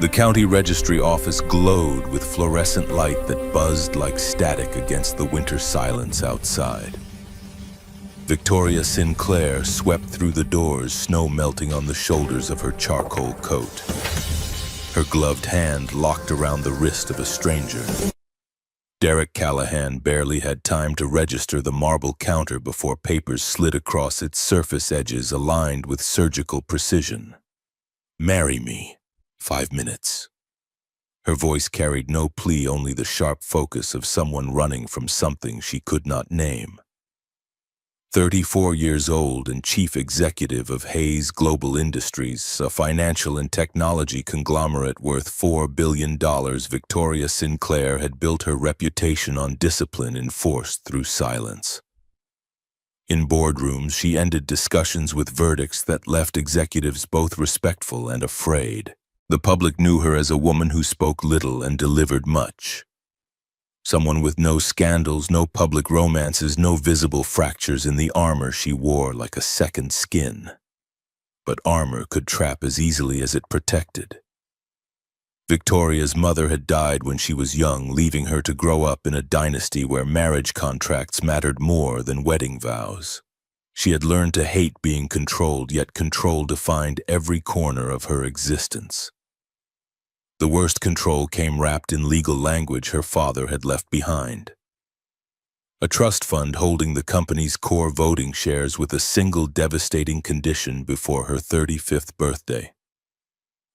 The county registry office glowed with fluorescent light that buzzed like static against the winter silence outside. Victoria Sinclair swept through the doors, snow melting on the shoulders of her charcoal coat. Her gloved hand locked around the wrist of a stranger. Derek Callahan barely had time to register the marble counter before papers slid across its surface edges aligned with surgical precision. "Marry me. 5 minutes." Her voice carried no plea, only the sharp focus of someone running from something she could not name. 34 years old and chief executive of Hayes Global Industries, a financial and technology conglomerate worth $4 billion, Victoria Sinclair had built her reputation on discipline enforced through silence. In boardrooms, she ended discussions with verdicts that left executives both respectful and afraid. The public knew her as a woman who spoke little and delivered much. Someone with no scandals, no public romances, no visible fractures in the armor she wore like a second skin. But armor could trap as easily as it protected. Victoria's mother had died when she was young, leaving her to grow up in a dynasty where marriage contracts mattered more than wedding vows. She had learned to hate being controlled, yet control defined every corner of her existence. The worst control came wrapped in legal language her father had left behind. A trust fund holding the company's core voting shares with a single devastating condition before her 35th birthday.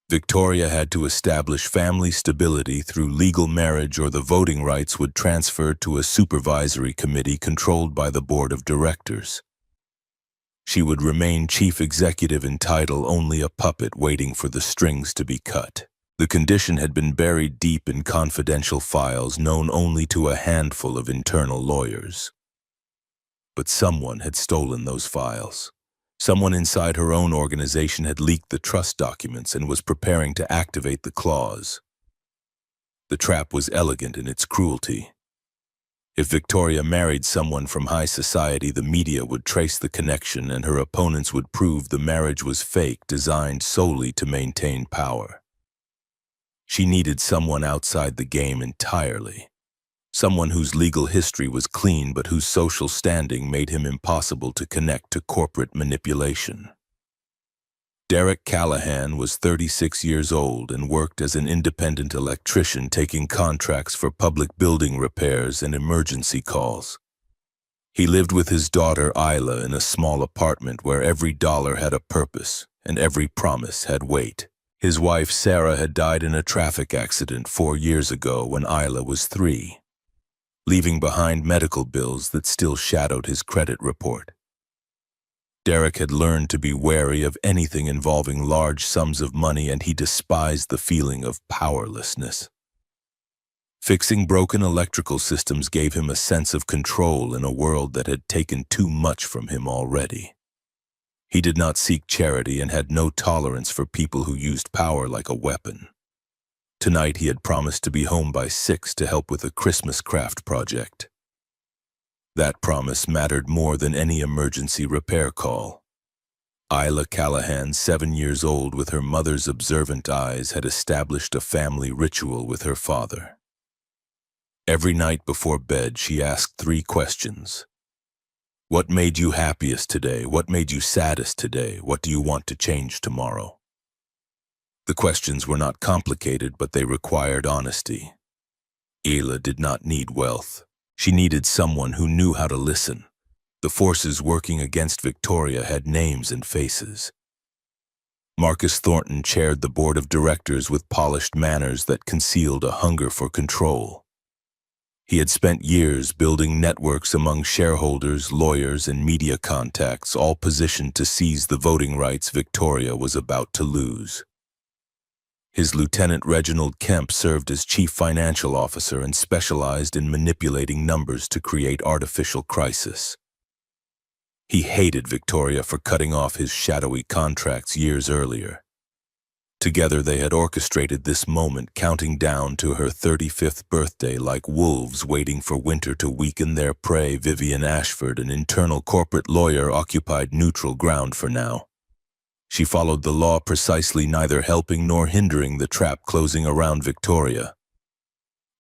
Victoria had to establish family stability through legal marriage, or the voting rights would transfer to a supervisory committee controlled by the board of directors. She would remain chief executive in title, only a puppet waiting for the strings to be cut. The condition had been buried deep in confidential files known only to a handful of internal lawyers. But someone had stolen those files. Someone inside her own organization had leaked the trust documents and was preparing to activate the clause. The trap was elegant in its cruelty. If Victoria married someone from high society, the media would trace the connection and her opponents would prove the marriage was fake, designed solely to maintain power. She needed someone outside the game entirely. Someone whose legal history was clean but whose social standing made him impossible to connect to corporate manipulation. Derek Callahan was 36 years old and worked as an independent electrician, taking contracts for public building repairs and emergency calls. He lived with his daughter Isla in a small apartment where every dollar had a purpose and every promise had weight. His wife Sarah had died in a traffic accident 4 years ago when Isla was 3, leaving behind medical bills that still shadowed his credit report. Derek had learned to be wary of anything involving large sums of money, and he despised the feeling of powerlessness. Fixing broken electrical systems gave him a sense of control in a world that had taken too much from him already. He did not seek charity and had no tolerance for people who used power like a weapon. Tonight he had promised to be home by 6 to help with a Christmas craft project. That promise mattered more than any emergency repair call. Isla Callahan, 7 years old, with her mother's observant eyes, had established a family ritual with her father. Every night before bed, she asked 3 questions. What made you happiest today? What made you saddest today? What do you want to change tomorrow? The questions were not complicated, but they required honesty. Isla did not need wealth. She needed someone who knew how to listen. The forces working against Victoria had names and faces. Marcus Thornton chaired the board of directors with polished manners that concealed a hunger for control. He had spent years building networks among shareholders, lawyers, and media contacts, all positioned to seize the voting rights Victoria was about to lose. His lieutenant Reginald Kemp served as chief financial officer and specialized in manipulating numbers to create artificial crisis. He hated Victoria for cutting off his shadowy contracts years earlier. Together they had orchestrated this moment, counting down to her 35th birthday like wolves waiting for winter to weaken their prey. Vivian Ashford, an internal corporate lawyer, occupied neutral ground for now. She followed the law precisely, neither helping nor hindering the trap closing around Victoria.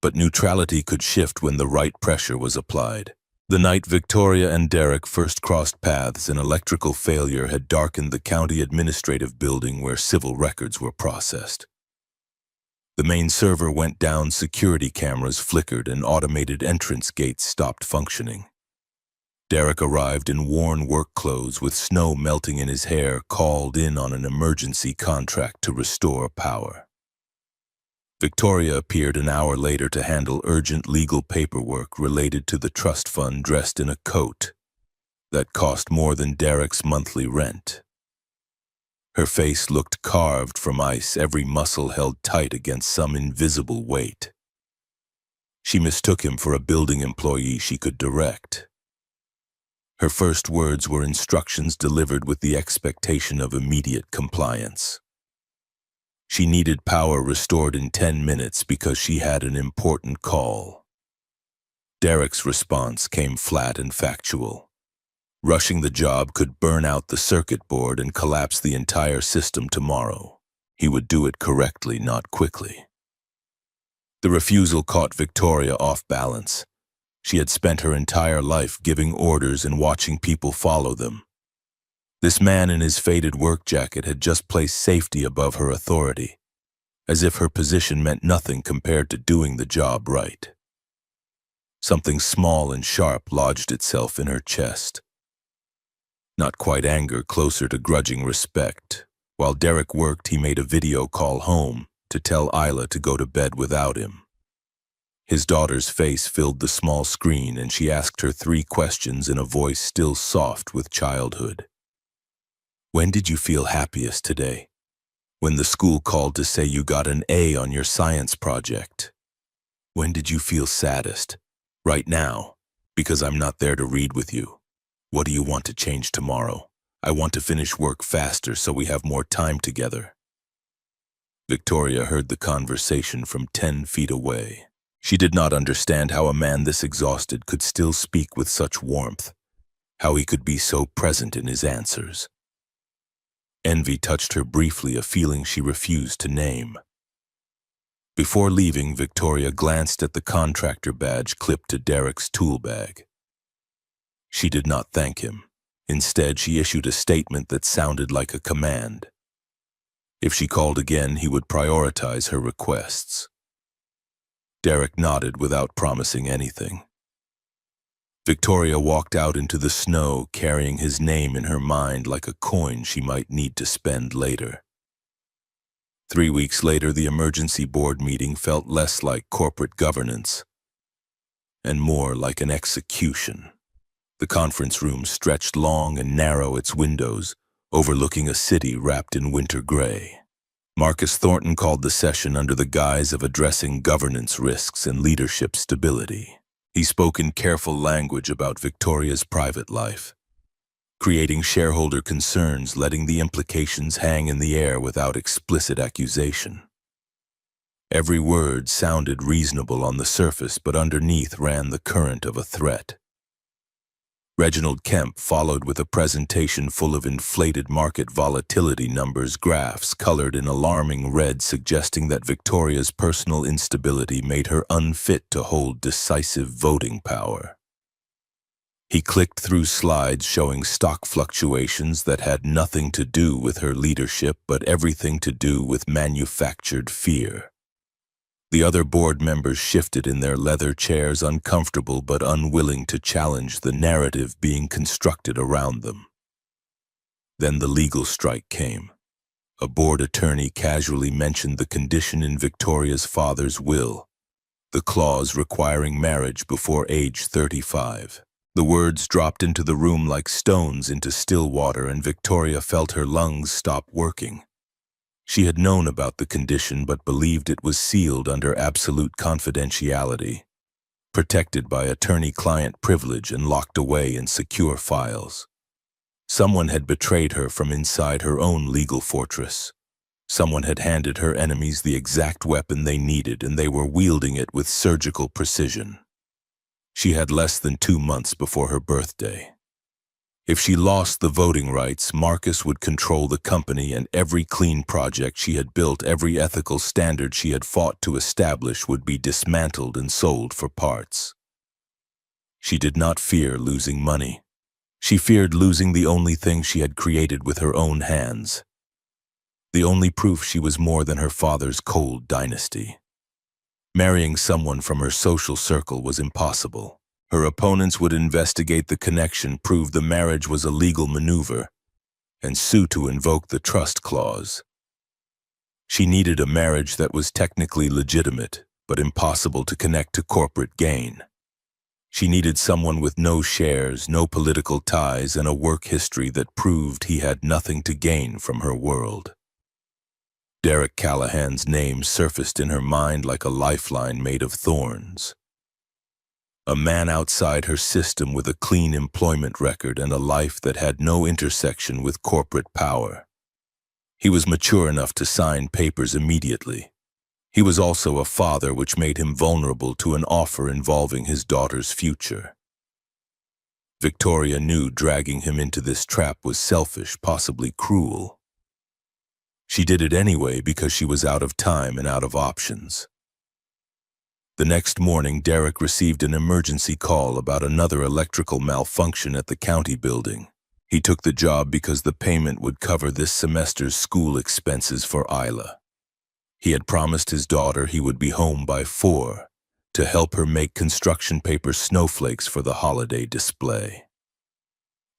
But neutrality could shift when the right pressure was applied. The night Victoria and Derek first crossed paths, an electrical failure had darkened the county administrative building where civil records were processed. The main server went down, security cameras flickered, and automated entrance gates stopped functioning. Derek arrived in worn work clothes with snow melting in his hair, called in on an emergency contract to restore power. Victoria appeared an hour later to handle urgent legal paperwork related to the trust fund, dressed in a coat that cost more than Derek's monthly rent. Her face looked carved from ice, every muscle held tight against some invisible weight. She mistook him for a building employee she could direct. Her first words were instructions delivered with the expectation of immediate compliance. She needed power restored in 10 minutes because she had an important call. Derek's response came flat and factual. Rushing the job could burn out the circuit board and collapse the entire system tomorrow. He would do it correctly, not quickly. The refusal caught Victoria off balance. She had spent her entire life giving orders and watching people follow them. This man in his faded work jacket had just placed safety above her authority, as if her position meant nothing compared to doing the job right. Something small and sharp lodged itself in her chest. Not quite anger, closer to grudging respect. While Derek worked, he made a video call home to tell Isla to go to bed without him. His daughter's face filled the small screen, and she asked her 3 questions in a voice still soft with childhood. When did you feel happiest today? When the school called to say you got an A on your science project? When did you feel saddest? Right now, because I'm not there to read with you. What do you want to change tomorrow? I want to finish work faster so we have more time together. Victoria heard the conversation from 10 feet away. She did not understand how a man this exhausted could still speak with such warmth, how he could be so present in his answers. Envy touched her briefly, a feeling she refused to name. Before leaving, Victoria glanced at the contractor badge clipped to Derek's tool bag. She did not thank him. Instead, she issued a statement that sounded like a command. If she called again, he would prioritize her requests. Derek nodded without promising anything. Victoria walked out into the snow, carrying his name in her mind like a coin she might need to spend later. 3 weeks later, the emergency board meeting felt less like corporate governance and more like an execution. The conference room stretched long and narrow, its windows overlooking a city wrapped in winter gray. Marcus Thornton called the session under the guise of addressing governance risks and leadership stability. He spoke in careful language about Victoria's private life, creating shareholder concerns, letting the implications hang in the air without explicit accusation. Every word sounded reasonable on the surface, but underneath ran the current of a threat. Reginald Kemp followed with a presentation full of inflated market volatility numbers, graphs colored in alarming red, suggesting that Victoria's personal instability made her unfit to hold decisive voting power. He clicked through slides showing stock fluctuations that had nothing to do with her leadership, but everything to do with manufactured fear. The other board members shifted in their leather chairs, uncomfortable but unwilling to challenge the narrative being constructed around them. Then the legal strike came. A board attorney casually mentioned the condition in Victoria's father's will, the clause requiring marriage before age 35. The words dropped into the room like stones into still water, and Victoria felt her lungs stop working. She had known about the condition but believed it was sealed under absolute confidentiality, protected by attorney-client privilege and locked away in secure files. Someone had betrayed her from inside her own legal fortress. Someone had handed her enemies the exact weapon they needed, and they were wielding it with surgical precision. She had less than 2 months before her birthday. If she lost the voting rights, Marcus would control the company, and every clean project she had built, every ethical standard she had fought to establish, would be dismantled and sold for parts. She did not fear losing money. She feared losing the only thing she had created with her own hands. The only proof she was more than her father's cold dynasty. Marrying someone from her social circle was impossible. Her opponents would investigate the connection, prove the marriage was a legal maneuver, and sue to invoke the trust clause. She needed a marriage that was technically legitimate, but impossible to connect to corporate gain. She needed someone with no shares, no political ties, and a work history that proved he had nothing to gain from her world. Derek Callahan's name surfaced in her mind like a lifeline made of thorns. A man outside her system with a clean employment record and a life that had no intersection with corporate power. He was mature enough to sign papers immediately. He was also a father, which made him vulnerable to an offer involving his daughter's future. Victoria knew dragging him into this trap was selfish, possibly cruel. She did it anyway because she was out of time and out of options. The next morning, Derek received an emergency call about another electrical malfunction at the county building. He took the job because the payment would cover this semester's school expenses for Isla. He had promised his daughter he would be home by 4 to help her make construction paper snowflakes for the holiday display.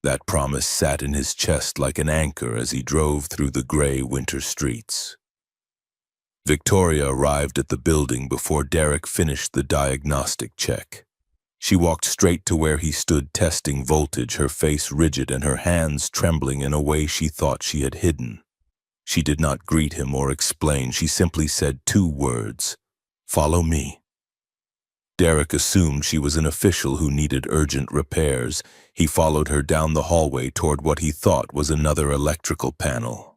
That promise sat in his chest like an anchor as he drove through the gray winter streets. Victoria arrived at the building before Derek finished the diagnostic check. She walked straight to where he stood testing voltage, her face rigid and her hands trembling in a way she thought she had hidden. She did not greet him or explain. She simply said 2 words, "Follow me." Derek assumed she was an official who needed urgent repairs. He followed her down the hallway toward what he thought was another electrical panel.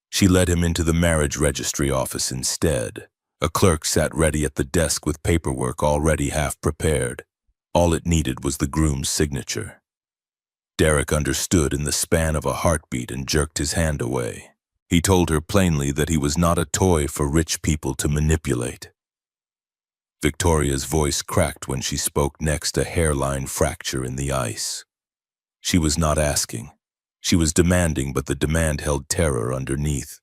She led him into the marriage registry office instead. A clerk sat ready at the desk with paperwork already half prepared. All it needed was the groom's signature. Derek understood in the span of a heartbeat and jerked his hand away. He told her plainly that he was not a toy for rich people to manipulate. Victoria's voice cracked when she spoke next, a hairline fracture in the ice. She was not asking. She was demanding, but the demand held terror underneath.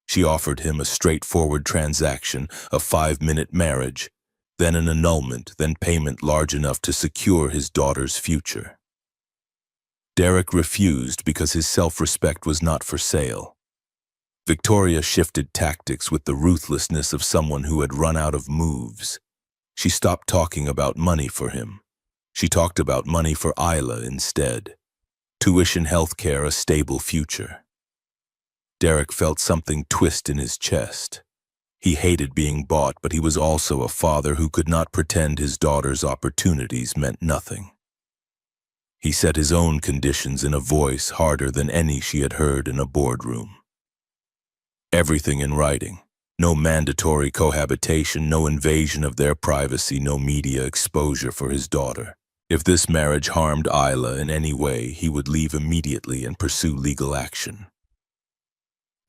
She offered him a straightforward transaction, a 5-minute marriage, then an annulment, then payment large enough to secure his daughter's future. Derek refused because his self-respect was not for sale. Victoria shifted tactics with the ruthlessness of someone who had run out of moves. She stopped talking about money for him. She talked about money for Isla instead. Tuition, healthcare, a stable future. Derek felt something twist in his chest. He hated being bought, but he was also a father who could not pretend his daughter's opportunities meant nothing. He set his own conditions in a voice harder than any she had heard in a boardroom. Everything in writing. No mandatory cohabitation, no invasion of their privacy, no media exposure for his daughter. If this marriage harmed Isla in any way, he would leave immediately and pursue legal action.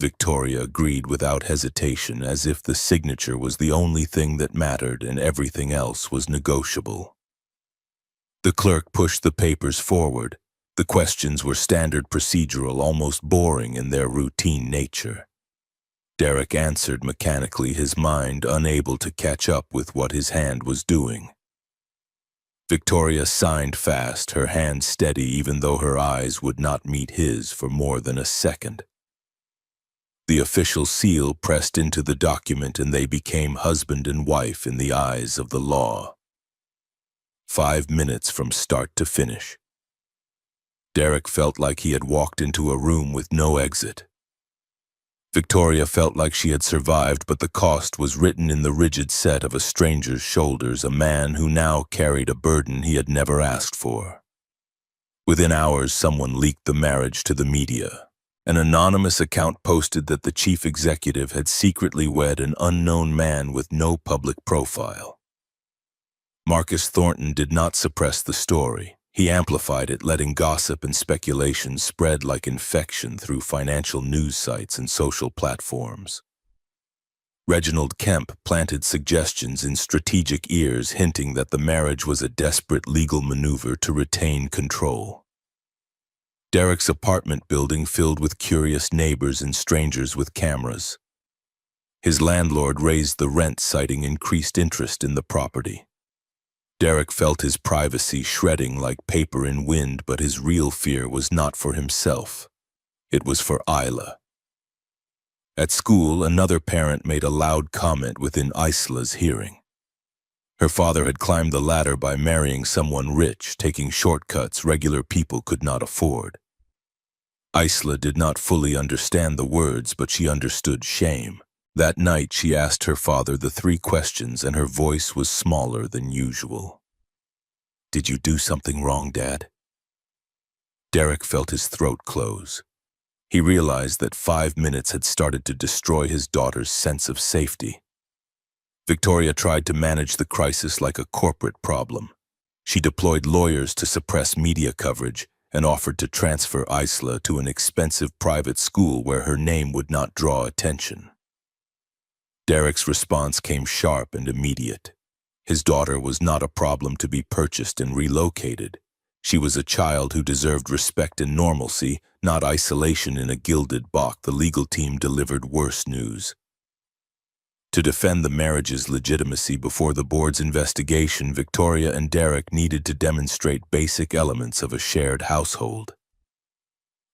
Victoria agreed without hesitation, as if the signature was the only thing that mattered and everything else was negotiable. The clerk pushed the papers forward. The questions were standard procedural, almost boring in their routine nature. Derek answered mechanically, his mind unable to catch up with what his hand was doing. Victoria signed fast, her hand steady even though her eyes would not meet his for more than a second. The official seal pressed into the document and they became husband and wife in the eyes of the law. 5 minutes from start to finish. Derek felt like he had walked into a room with no exit. Victoria felt like she had survived, but the cost was written in the rigid set of a stranger's shoulders, a man who now carried a burden he had never asked for. Within hours, someone leaked the marriage to the media. An anonymous account posted that the chief executive had secretly wed an unknown man with no public profile. Marcus Thornton did not suppress the story. He amplified it, letting gossip and speculation spread like infection through financial news sites and social platforms. Reginald Kemp planted suggestions in strategic ears hinting that the marriage was a desperate legal maneuver to retain control. Derek's apartment building filled with curious neighbors and strangers with cameras. His landlord raised the rent, citing increased interest in the property. Derek felt his privacy shredding like paper in wind, but his real fear was not for himself. It was for Isla. At school, another parent made a loud comment within Isla's hearing. Her father had climbed the ladder by marrying someone rich, taking shortcuts regular people could not afford. Isla did not fully understand the words, but she understood shame. That night, she asked her father the 3 questions, and her voice was smaller than usual. "Did you do something wrong, Dad?" Derek felt his throat close. He realized that 5 minutes had started to destroy his daughter's sense of safety. Victoria tried to manage the crisis like a corporate problem. She deployed lawyers to suppress media coverage and offered to transfer Isla to an expensive private school where her name would not draw attention. Derek's response came sharp and immediate. His daughter was not a problem to be purchased and relocated. She was a child who deserved respect and normalcy, not isolation in a gilded box. The legal team delivered worse news. To defend the marriage's legitimacy before the board's investigation, Victoria and Derek needed to demonstrate basic elements of a shared household.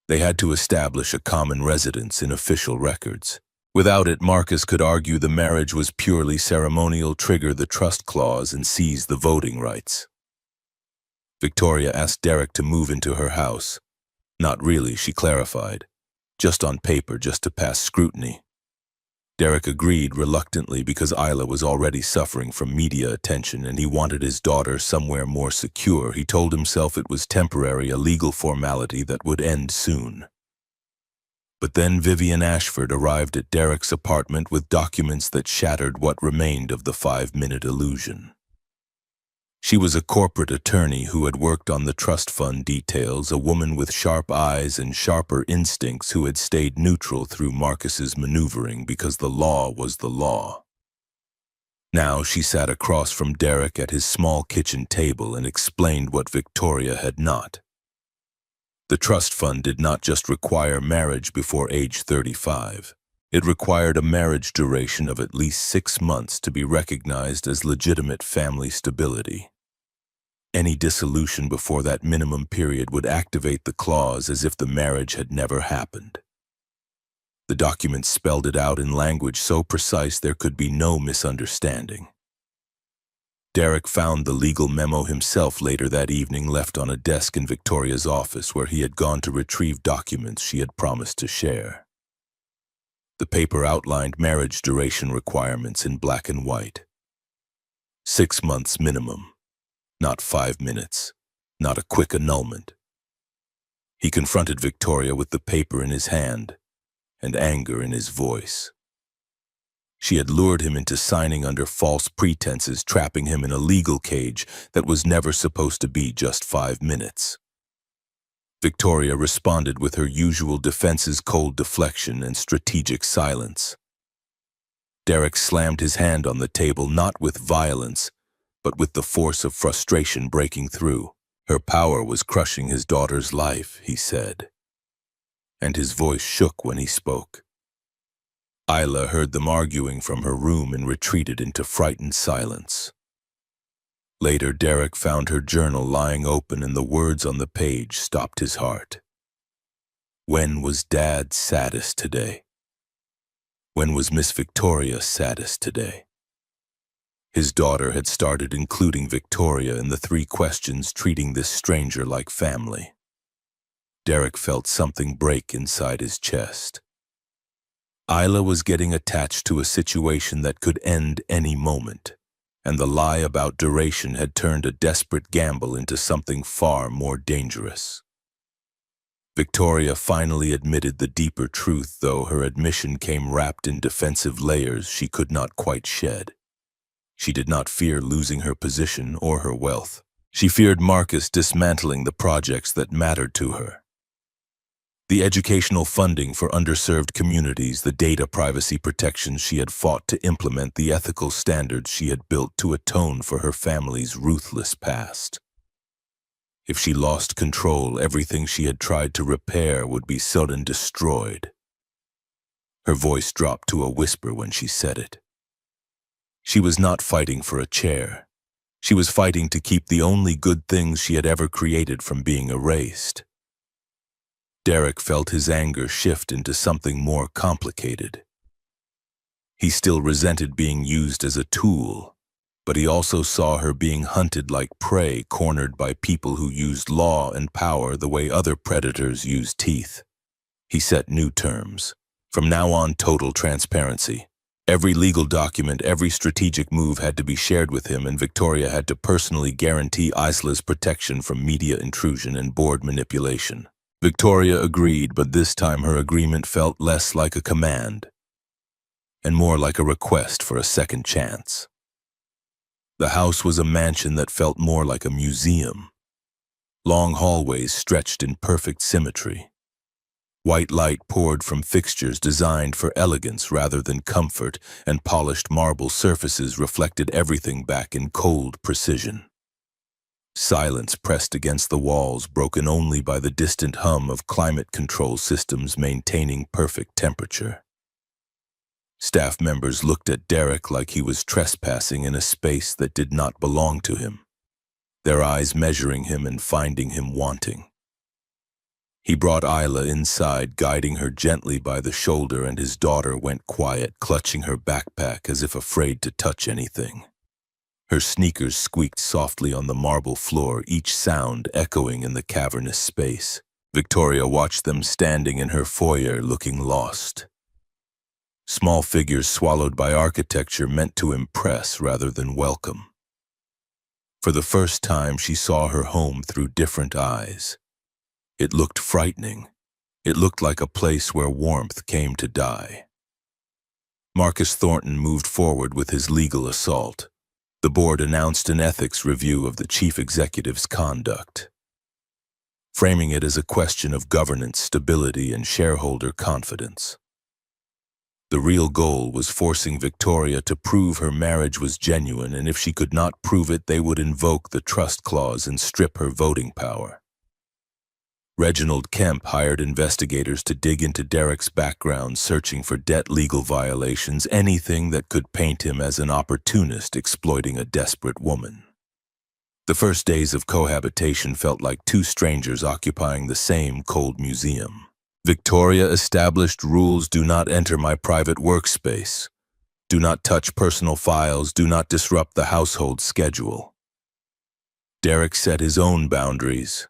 They had to establish a common residence in official records. Without it, Marcus could argue the marriage was purely ceremonial, trigger the trust clause, and seize the voting rights. Victoria asked Derek to move into her house. Not really, she clarified. Just on paper, just to pass scrutiny. Derek agreed reluctantly because Isla was already suffering from media attention and he wanted his daughter somewhere more secure. He told himself it was temporary, a legal formality that would end soon. But then Vivian Ashford arrived at Derek's apartment with documents that shattered what remained of the 5-minute illusion. She was a corporate attorney who had worked on the trust fund details, a woman with sharp eyes and sharper instincts who had stayed neutral through Marcus's maneuvering because the law was the law. Now she sat across from Derek at his small kitchen table and explained what Victoria had not. The trust fund did not just require marriage before age 35. It required a marriage duration of at least 6 months to be recognized as legitimate family stability. Any dissolution before that minimum period would activate the clause as if the marriage had never happened. The document spelled it out in language so precise there could be no misunderstanding. Derek found the legal memo himself later that evening, left on a desk in Victoria's office where he had gone to retrieve documents she had promised to share. The paper outlined marriage duration requirements in black and white. 6 months minimum. Not 5 minutes, not a quick annulment. He confronted Victoria with the paper in his hand and anger in his voice. She had lured him into signing under false pretenses, trapping him in a legal cage that was never supposed to be just 5 minutes. Victoria responded with her usual defenses, cold deflection and strategic silence. Derek slammed his hand on the table, not with violence, but with the force of frustration breaking through. Her power was crushing his daughter's life, he said. And his voice shook when he spoke. Isla heard them arguing from her room and retreated into frightened silence. Later, Derek found her journal lying open and the words on the page stopped his heart. When was Dad saddest today? When was Miss Victoria saddest today? His daughter had started including Victoria in the 3 questions, treating this stranger like family. Derek felt something break inside his chest. Isla was getting attached to a situation that could end any moment, and the lie about duration had turned a desperate gamble into something far more dangerous. Victoria finally admitted the deeper truth, though her admission came wrapped in defensive layers she could not quite shed. She did not fear losing her position or her wealth. She feared Marcus dismantling the projects that mattered to her. The educational funding for underserved communities, the data privacy protections she had fought to implement, the ethical standards she had built to atone for her family's ruthless past. If she lost control, everything she had tried to repair would be suddenly destroyed. Her voice dropped to a whisper when she said it. She was not fighting for a chair. She was fighting to keep the only good things she had ever created from being erased. Derek felt his anger shift into something more complicated. He still resented being used as a tool, but he also saw her being hunted like prey, cornered by people who used law and power the way other predators use teeth. He set new terms. From now on, total transparency. Every legal document, every strategic move had to be shared with him, and Victoria had to personally guarantee Isla's protection from media intrusion and board manipulation. Victoria agreed, but this time her agreement felt less like a command and more like a request for a second chance. The house was a mansion that felt more like a museum. Long hallways stretched in perfect symmetry. White light poured from fixtures designed for elegance rather than comfort, and polished marble surfaces reflected everything back in cold precision. Silence pressed against the walls, broken only by the distant hum of climate control systems maintaining perfect temperature. Staff members looked at Derek like he was trespassing in a space that did not belong to him, their eyes measuring him and finding him wanting. He brought Isla inside, guiding her gently by the shoulder, and his daughter went quiet, clutching her backpack as if afraid to touch anything. Her sneakers squeaked softly on the marble floor, each sound echoing in the cavernous space. Victoria watched them standing in her foyer, looking lost. Small figures swallowed by architecture meant to impress rather than welcome. For the first time, she saw her home through different eyes. It looked frightening. It looked like a place where warmth came to die. Marcus Thornton moved forward with his legal assault. The board announced an ethics review of the chief executive's conduct, framing it as a question of governance, stability, and shareholder confidence. The real goal was forcing Victoria to prove her marriage was genuine, and if she could not prove it, they would invoke the trust clause and strip her voting power. Reginald Kemp hired investigators to dig into Derek's background, searching for debt, legal violations, anything that could paint him as an opportunist exploiting a desperate woman. The first days of cohabitation felt like two strangers occupying the same cold museum. Victoria established rules: do not enter my private workspace, do not touch personal files, do not disrupt the household schedule. Derek set his own boundaries.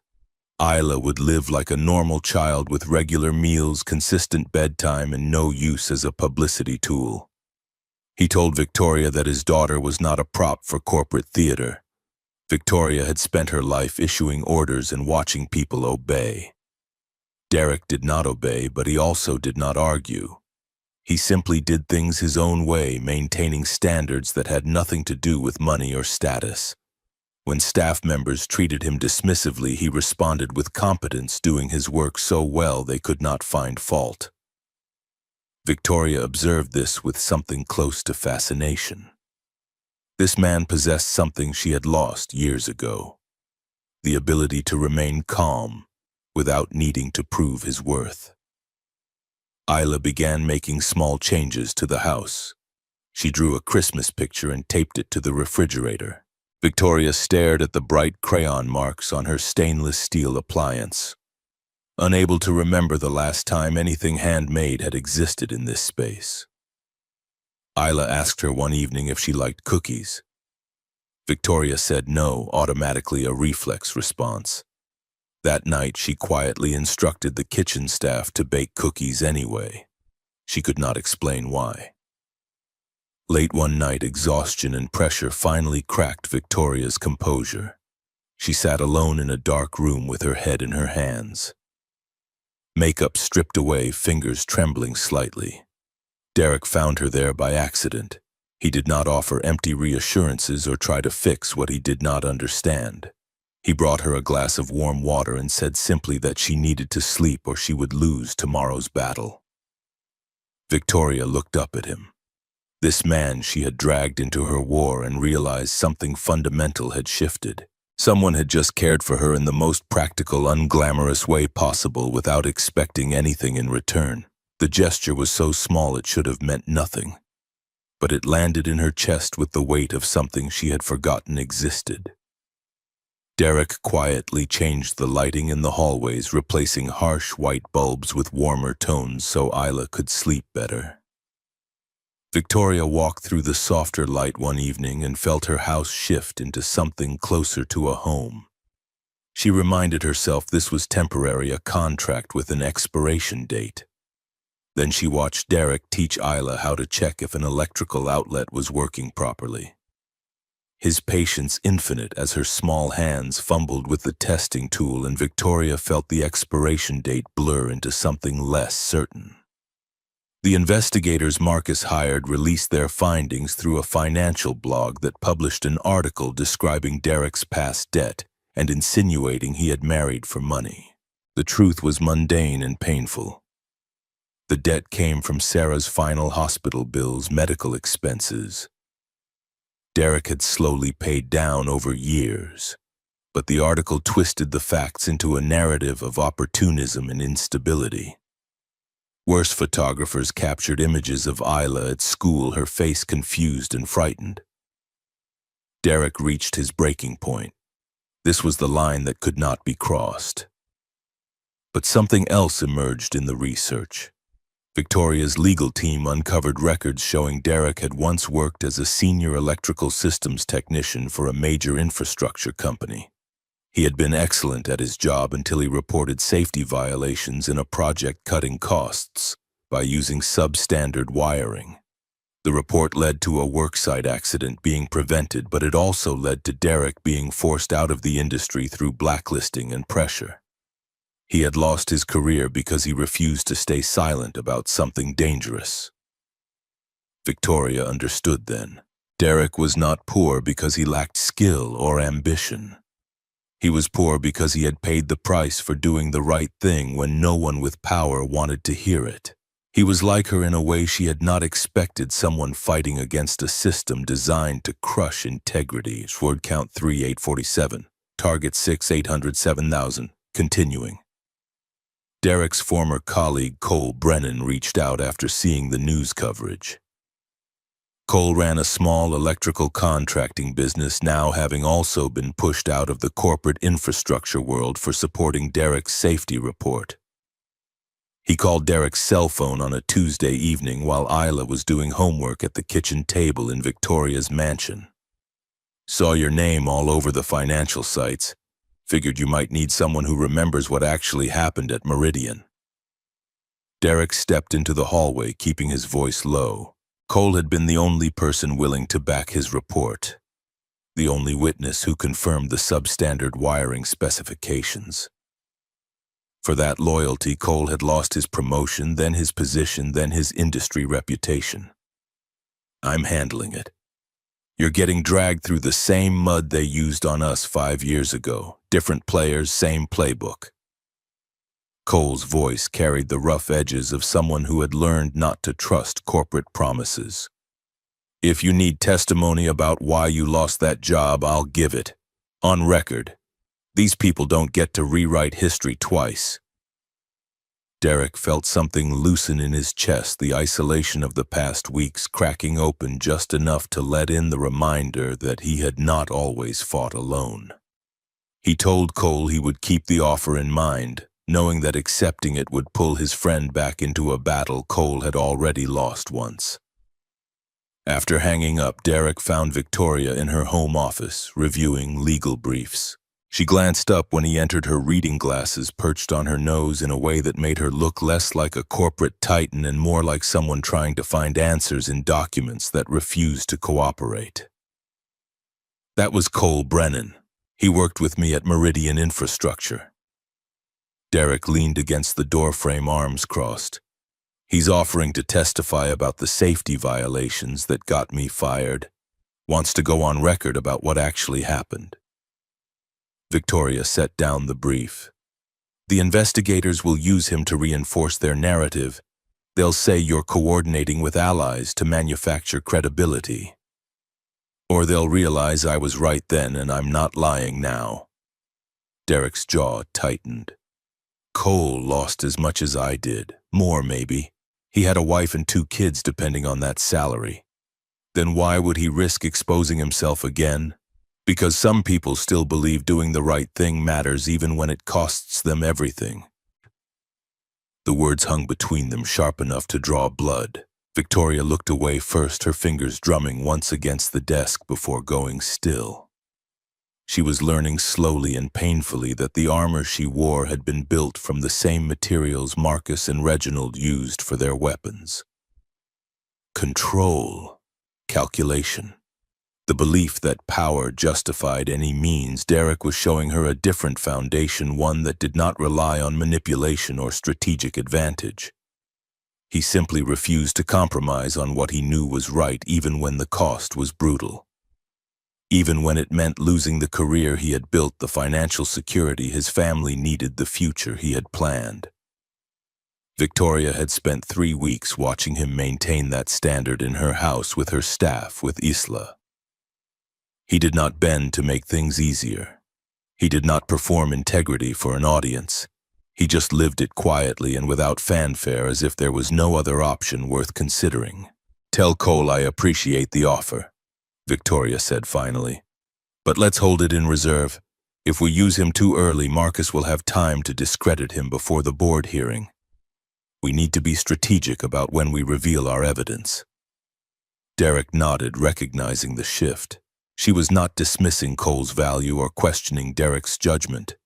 Isla would live like a normal child with regular meals, consistent bedtime, and no use as a publicity tool. He told Victoria that his daughter was not a prop for corporate theater. Victoria had spent her life issuing orders and watching people obey. Derek did not obey, but he also did not argue. He simply did things his own way, maintaining standards that had nothing to do with money or status. When staff members treated him dismissively, he responded with competence, doing his work so well they could not find fault. Victoria observed this with something close to fascination. This man possessed something she had lost years ago: the ability to remain calm without needing to prove his worth. Isla began making small changes to the house. She drew a Christmas picture and taped it to the refrigerator. Victoria stared at the bright crayon marks on her stainless steel appliance, unable to remember the last time anything handmade had existed in this space. Isla asked her one evening if she liked cookies. Victoria said no, automatically a reflex response. That night, she quietly instructed the kitchen staff to bake cookies anyway. She could not explain why. Late one night, exhaustion and pressure finally cracked Victoria's composure. She sat alone in a dark room with her head in her hands. Makeup stripped away, fingers trembling slightly. Derek found her there by accident. He did not offer empty reassurances or try to fix what he did not understand. He brought her a glass of warm water and said simply that she needed to sleep or she would lose tomorrow's battle. Victoria looked up at him. This man she had dragged into her war and realized something fundamental had shifted. Someone had just cared for her in the most practical, unglamorous way possible without expecting anything in return. The gesture was so small it should have meant nothing, but it landed in her chest with the weight of something she had forgotten existed. Derek quietly changed the lighting in the hallways, replacing harsh white bulbs with warmer tones so Isla could sleep better. Victoria walked through the softer light one evening and felt her house shift into something closer to a home. She reminded herself this was temporary, a contract with an expiration date. Then she watched Derek teach Isla how to check if an electrical outlet was working properly. His patience infinite as her small hands fumbled with the testing tool, and Victoria felt the expiration date blur into something less certain. The investigators Marcus hired released their findings through a financial blog that published an article describing Derek's past debt and insinuating he had married for money. The truth was mundane and painful. The debt came from Sarah's final hospital bills, medical expenses. Derek had slowly paid down over years, but the article twisted the facts into a narrative of opportunism and instability. Worse photographers captured images of Isla at school, her face confused and frightened. Derek reached his breaking point. This was the line that could not be crossed. But something else emerged in the research. Victoria's legal team uncovered records showing Derek had once worked as a senior electrical systems technician for a major infrastructure company. He had been excellent at his job until he reported safety violations in a project cutting costs by using substandard wiring. The report led to a worksite accident being prevented, but it also led to Derek being forced out of the industry through blacklisting and pressure. He had lost his career because he refused to stay silent about something dangerous. Victoria understood then. Derek was not poor because he lacked skill or ambition. He was poor because he had paid the price for doing the right thing when no one with power wanted to hear it. He was like her in a way she had not expected, someone fighting against a system designed to crush integrity. Word count 3847. Target 6-807,000. Continuing. Derek's former colleague Cole Brennan reached out after seeing the news coverage. Cole ran a small electrical contracting business, now having also been pushed out of the corporate infrastructure world for supporting Derek's safety report. He called Derek's cell phone on a Tuesday evening while Isla was doing homework at the kitchen table in Victoria's mansion. "Saw your name all over the financial sites. Figured you might need someone who remembers what actually happened at Meridian." Derek stepped into the hallway, keeping his voice low. Cole had been the only person willing to back his report, the only witness who confirmed the substandard wiring specifications. For that loyalty, Cole had lost his promotion, then his position, then his industry reputation. "I'm handling it. You're getting dragged through the same mud they used on us 5 years ago. Different players, same playbook." Cole's voice carried the rough edges of someone who had learned not to trust corporate promises. "If you need testimony about why you lost that job, I'll give it. On record. These people don't get to rewrite history twice." Derek felt something loosen in his chest, the isolation of the past weeks cracking open just enough to let in the reminder that he had not always fought alone. He told Cole he would keep the offer in mind, knowing that accepting it would pull his friend back into a battle Cole had already lost once. After hanging up, Derek found Victoria in her home office, reviewing legal briefs. She glanced up when he entered, her reading glasses perched on her nose in a way that made her look less like a corporate titan and more like someone trying to find answers in documents that refused to cooperate. "That was Cole Brennan. He worked with me at Meridian Infrastructure." Derek leaned against the doorframe, arms crossed. "He's offering to testify about the safety violations that got me fired. Wants to go on record about what actually happened." Victoria set down the brief. The investigators will use him to reinforce their narrative. They'll say you're coordinating with allies to manufacture credibility. Or they'll realize I was right then and I'm not lying now. Derek's jaw tightened. Cole lost as much as I did, more maybe. He had a wife and 2 kids depending on that salary. Then why would he risk exposing himself again? Because some people still believe doing the right thing matters even when it costs them everything. The words hung between them, sharp enough to draw blood. Victoria looked away first, her fingers drumming once against the desk before going still. She was learning slowly and painfully that the armor she wore had been built from the same materials Marcus and Reginald used for their weapons. Control. Calculation. The belief that power justified any means. Derek was showing her a different foundation, one that did not rely on manipulation or strategic advantage. He simply refused to compromise on what he knew was right, even when the cost was brutal. Even when it meant losing the career he had built, the financial security his family needed, the future he had planned. Victoria had spent 3 weeks watching him maintain that standard in her house with her staff, with Isla. He did not bend to make things easier. He did not perform integrity for an audience. He just lived it quietly and without fanfare, as if there was no other option worth considering. "Tell Cole I appreciate the offer," Victoria said finally. "But let's hold it in reserve. If we use him too early, Marcus will have time to discredit him before the board hearing. We need to be strategic about when we reveal our evidence." Derek nodded, recognizing the shift. She was not dismissing Cole's value or questioning Derek's judgment.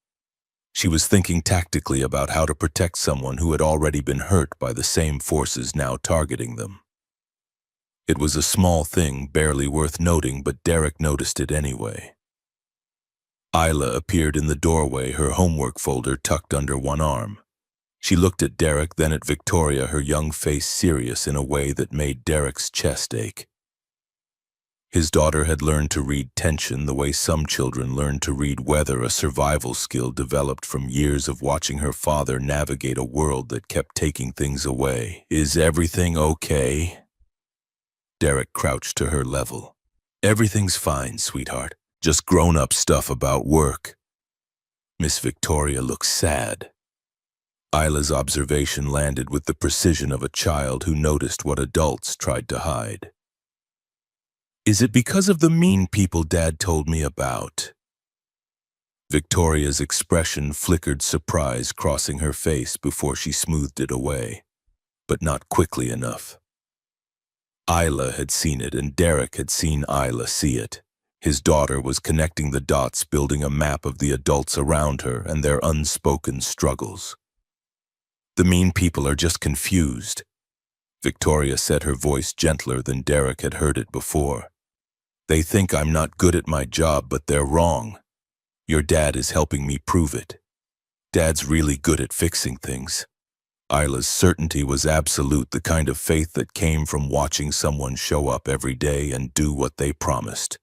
She was thinking tactically about how to protect someone who had already been hurt by the same forces now targeting them. It was a small thing, barely worth noting, but Derek noticed it anyway. Isla appeared in the doorway, her homework folder tucked under one arm. She looked at Derek, then at Victoria, her young face serious in a way that made Derek's chest ache. His daughter had learned to read tension the way some children learn to read weather, a survival skill developed from years of watching her father navigate a world that kept taking things away. "Is everything okay?" Derek crouched to her level. "Everything's fine, sweetheart. Just grown-up stuff about work." Miss Victoria looked sad. Isla's observation landed with the precision of a child who noticed what adults tried to hide. "Is it because of the mean people Dad told me about?" Victoria's expression flickered surprise crossing her face before she smoothed it away, but not quickly enough. Isla had seen it, and Derek had seen Isla see it. His daughter was connecting the dots, building a map of the adults around her and their unspoken struggles. "The mean people are just confused," Victoria said, her voice gentler than Derek had heard it before. "They think I'm not good at my job, but they're wrong. Your dad is helping me prove it. Dad's really good at fixing things." Isla's certainty was absolute, the kind of faith that came from watching someone show up every day and do what they promised.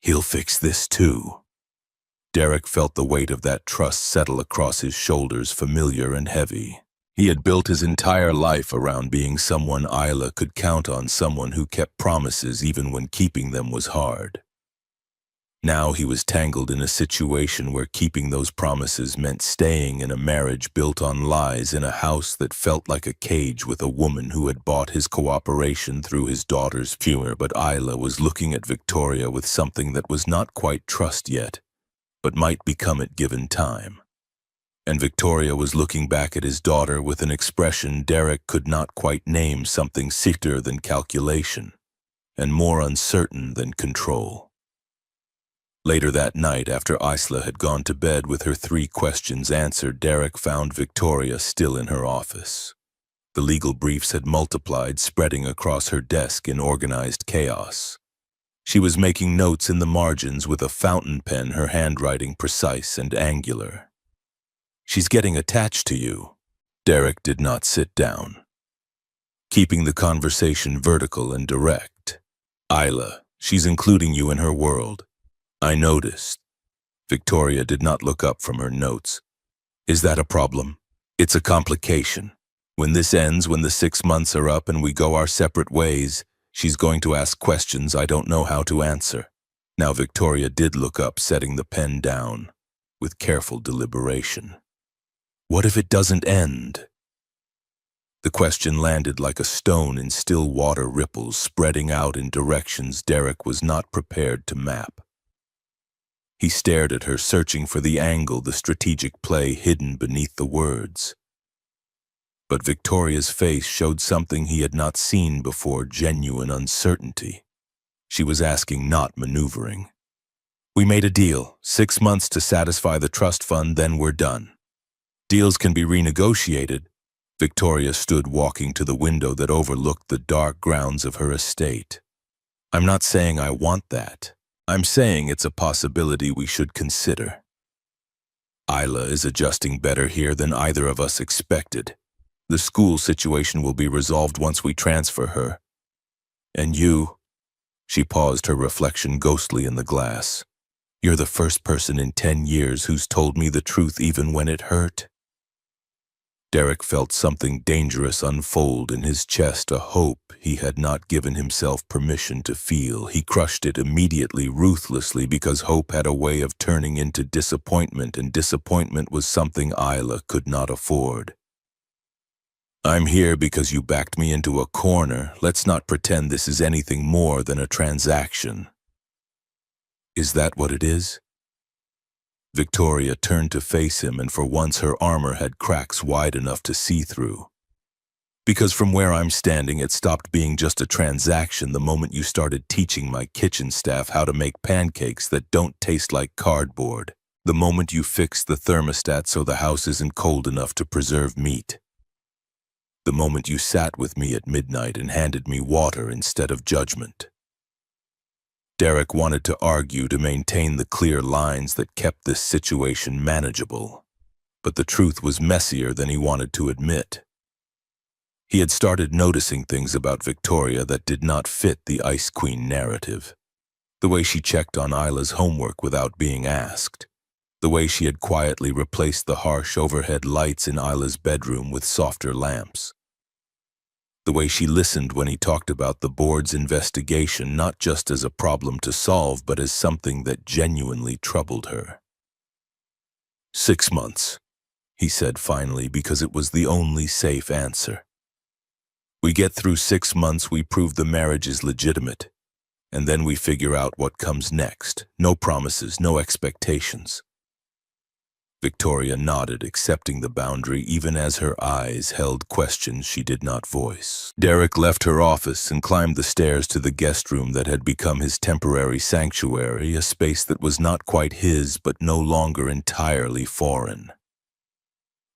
"He'll fix this too." Derek felt the weight of that trust settle across his shoulders, familiar and heavy. He had built his entire life around being someone Isla could count on, someone who kept promises even when keeping them was hard. Now he was tangled in a situation where keeping those promises meant staying in a marriage built on lies, in a house that felt like a cage, with a woman who had bought his cooperation through his daughter's future. But Isla was looking at Victoria with something that was not quite trust yet, but might become it given time. And Victoria was looking back at his daughter with an expression Derek could not quite name, something sicker than calculation, and more uncertain than control. Later that night, after Isla had gone to bed with her 3 questions answered, Derek found Victoria still in her office. The legal briefs had multiplied, spreading across her desk in organized chaos. She was making notes in the margins with a fountain pen, her handwriting precise and angular. "She's getting attached to you." Derek did not sit down, keeping the conversation vertical and direct. "Isla, she's including you in her world. I noticed." Victoria did not look up from her notes. Is that a problem? It's a complication. When this ends, when the 6 months are up and we go our separate ways, she's going to ask questions I don't know how to answer. Now Victoria did look up, setting the pen down, with careful deliberation. What if it doesn't end? The question landed like a stone in still water ripples, spreading out in directions Derek was not prepared to map. He stared at her, searching for the angle, the strategic play hidden beneath the words. But Victoria's face showed something he had not seen before, genuine uncertainty. She was asking, not maneuvering. We made a deal, 6 months to satisfy the trust fund, then we're done. Deals can be renegotiated. Victoria stood, walking to the window that overlooked the dark grounds of her estate. I'm not saying I want that. I'm saying it's a possibility we should consider. Isla is adjusting better here than either of us expected. The school situation will be resolved once we transfer her. And you, she paused, her reflection ghostly in the glass. You're the first person in 10 years who's told me the truth even when it hurt. Derek felt something dangerous unfold in his chest, a hope he had not given himself permission to feel. He crushed it immediately, ruthlessly, because hope had a way of turning into disappointment, and disappointment was something Isla could not afford. I'm here because you backed me into a corner. Let's not pretend this is anything more than a transaction. Is that what it is? Victoria turned to face him, and for once her armor had cracks wide enough to see through. Because from where I'm standing, it stopped being just a transaction the moment you started teaching my kitchen staff how to make pancakes that don't taste like cardboard. The moment you fixed the thermostat so the house isn't cold enough to preserve meat. The moment you sat with me at midnight and handed me water instead of judgment. Derek wanted to argue, to maintain the clear lines that kept this situation manageable, but the truth was messier than he wanted to admit. He had started noticing things about Victoria that did not fit the Ice Queen narrative. The way she checked on Isla's homework without being asked. The way she had quietly replaced the harsh overhead lights in Isla's bedroom with softer lamps. The way she listened when he talked about the board's investigation, not just as a problem to solve, but as something that genuinely troubled her. 6 months, he said finally, because it was the only safe answer. We get through 6 months, we prove the marriage is legitimate, and then we figure out what comes next. No promises, no expectations. Victoria nodded, accepting the boundary even as her eyes held questions she did not voice. Derek left her office and climbed the stairs to the guest room that had become his temporary sanctuary, a space that was not quite his but no longer entirely foreign.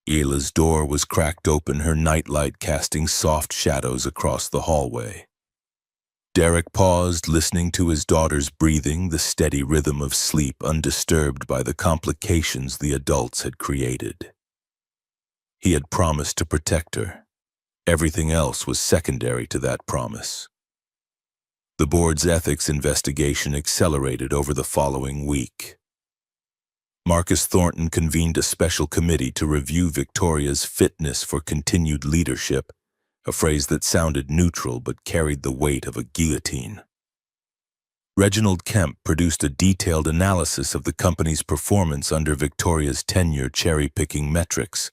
Isla's door was cracked open, her nightlight casting soft shadows across the hallway. Derek paused, listening to his daughter's breathing, the steady rhythm of sleep, undisturbed by the complications the adults had created. He had promised to protect her. Everything else was secondary to that promise. The board's ethics investigation accelerated over the following week. Marcus Thornton convened a special committee to review Victoria's fitness for continued leadership, a phrase that sounded neutral but carried the weight of a guillotine. Reginald Kemp produced a detailed analysis of the company's performance under Victoria's tenure, cherry-picking metrics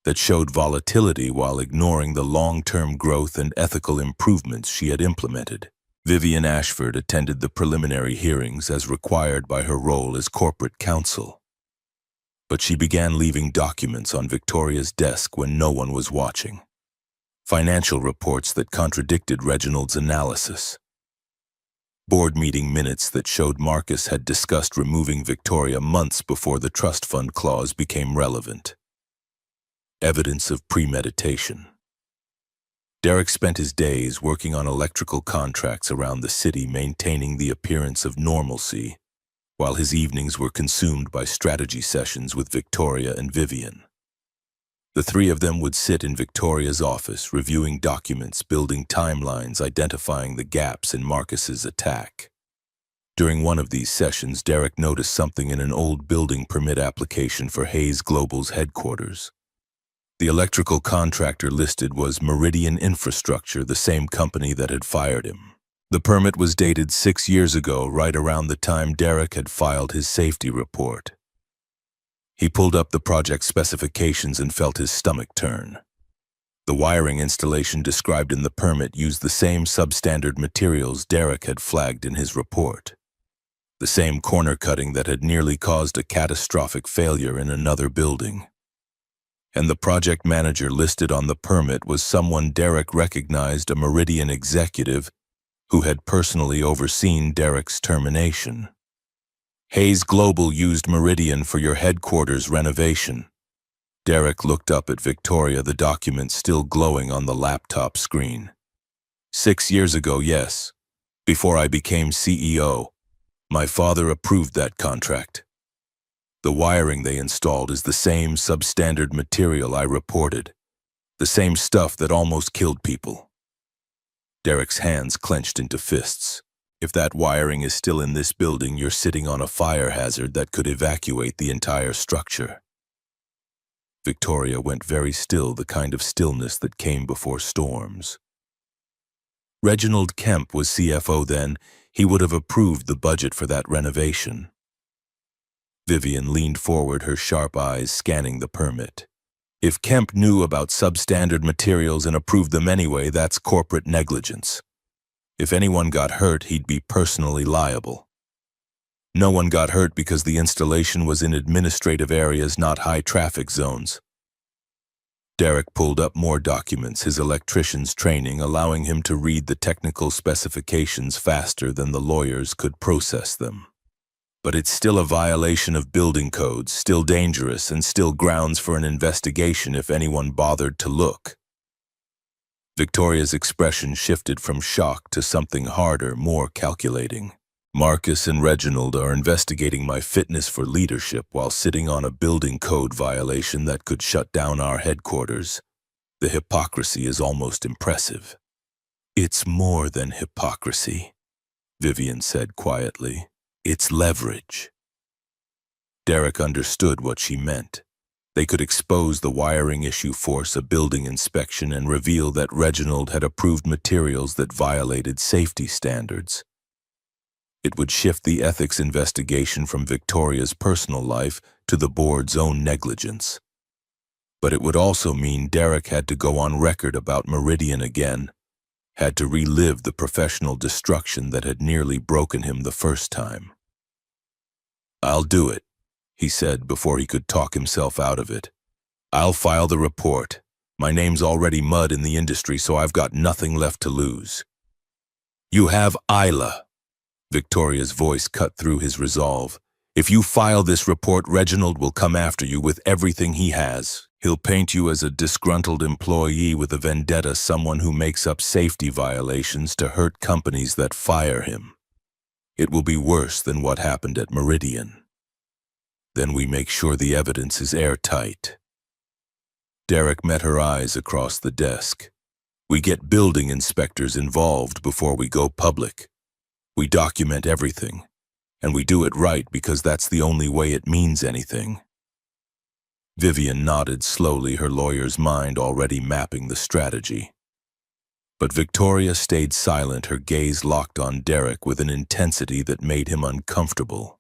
that showed volatility while ignoring the long-term growth and ethical improvements she had implemented. Vivian Ashford attended the preliminary hearings as required by her role as corporate counsel. But she began leaving documents on Victoria's desk when no one was watching. Financial reports that contradicted Reginald's analysis. Board meeting minutes that showed Marcus had discussed removing Victoria months before the trust fund clause became relevant. Evidence of premeditation. Derek spent his days working on electrical contracts around the city, maintaining the appearance of normalcy, while his evenings were consumed by strategy sessions with Victoria and Vivian. The three of them would sit in Victoria's office, reviewing documents, building timelines, identifying the gaps in Marcus's attack. During one of these sessions, Derek noticed something in an old building permit application for Hayes Global's headquarters. The electrical contractor listed was Meridian Infrastructure, the same company that had fired him. The permit was dated 6 years ago, right around the time Derek had filed his safety report. He pulled up the project specifications and felt his stomach turn. The wiring installation described in the permit used the same substandard materials Derek had flagged in his report. The same corner cutting that had nearly caused a catastrophic failure in another building. And the project manager listed on the permit was someone Derek recognized, a Meridian executive who had personally overseen Derek's termination. Hayes Global used Meridian for your headquarters renovation. Derek looked up at Victoria, the document still glowing on the laptop screen. 6 years ago, yes. Before I became CEO, my father approved that contract. The wiring they installed is the same substandard material I reported. The same stuff that almost killed people. Derek's hands clenched into fists. If that wiring is still in this building, you're sitting on a fire hazard that could evacuate the entire structure. Victoria went very still, the kind of stillness that came before storms. Reginald Kemp was CFO then. He would have approved the budget for that renovation. Vivian leaned forward, her sharp eyes scanning the permit. If Kemp knew about substandard materials and approved them anyway, that's corporate negligence. If anyone got hurt, he'd be personally liable. No one got hurt because the installation was in administrative areas, not high-traffic zones. Derek pulled up more documents, his electrician's training allowing him to read the technical specifications faster than the lawyers could process them. But it's still a violation of building codes, still dangerous, and still grounds for an investigation if anyone bothered to look. Victoria's expression shifted from shock to something harder, more calculating. Marcus and Reginald are investigating my fitness for leadership while sitting on a building code violation that could shut down our headquarters. The hypocrisy is almost impressive. It's more than hypocrisy, Vivian said quietly. It's leverage. Derek understood what she meant. They could expose the wiring issue, force a building inspection, and reveal that Reginald had approved materials that violated safety standards. It would shift the ethics investigation from Victoria's personal life to the board's own negligence. But it would also mean Derek had to go on record about Meridian again, had to relive the professional destruction that had nearly broken him the first time. I'll do it, he said before he could talk himself out of it. I'll file the report. My name's already mud in the industry, so I've got nothing left to lose. You have Isla. Victoria's voice cut through his resolve. If you file this report, Reginald will come after you with everything he has. He'll paint you as a disgruntled employee with a vendetta, someone who makes up safety violations to hurt companies that fire him. It will be worse than what happened at Meridian. Then we make sure the evidence is airtight. Derek met her eyes across the desk. We get building inspectors involved before we go public. We document everything, and we do it right because that's the only way it means anything. Vivian nodded slowly, her lawyer's mind already mapping the strategy. But Victoria stayed silent, her gaze locked on Derek with an intensity that made him uncomfortable.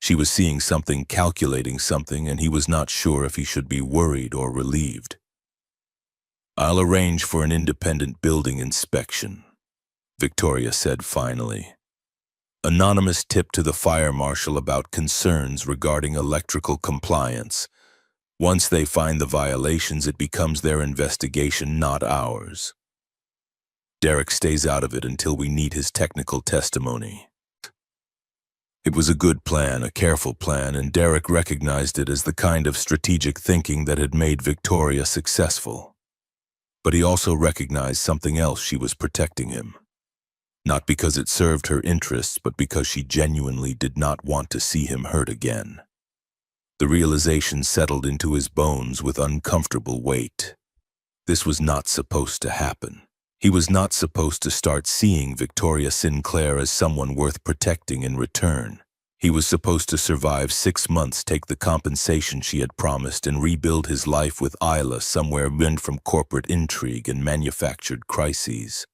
She was seeing something, calculating something, and he was not sure if he should be worried or relieved. I'll arrange for an independent building inspection, Victoria said finally. Anonymous tip to the fire marshal about concerns regarding electrical compliance. Once they find the violations, it becomes their investigation, not ours. Derek stays out of it until we need his technical testimony. It was a good plan, a careful plan, and Derek recognized it as the kind of strategic thinking that had made Victoria successful. But he also recognized something else: she was protecting him. Not because it served her interests, but because she genuinely did not want to see him hurt again. The realization settled into his bones with uncomfortable weight. This was not supposed to happen. He was not supposed to start seeing Victoria Sinclair as someone worth protecting in return. He was supposed to survive 6 months, take the compensation she had promised, and rebuild his life with Isla somewhere ruined from corporate intrigue and manufactured crises.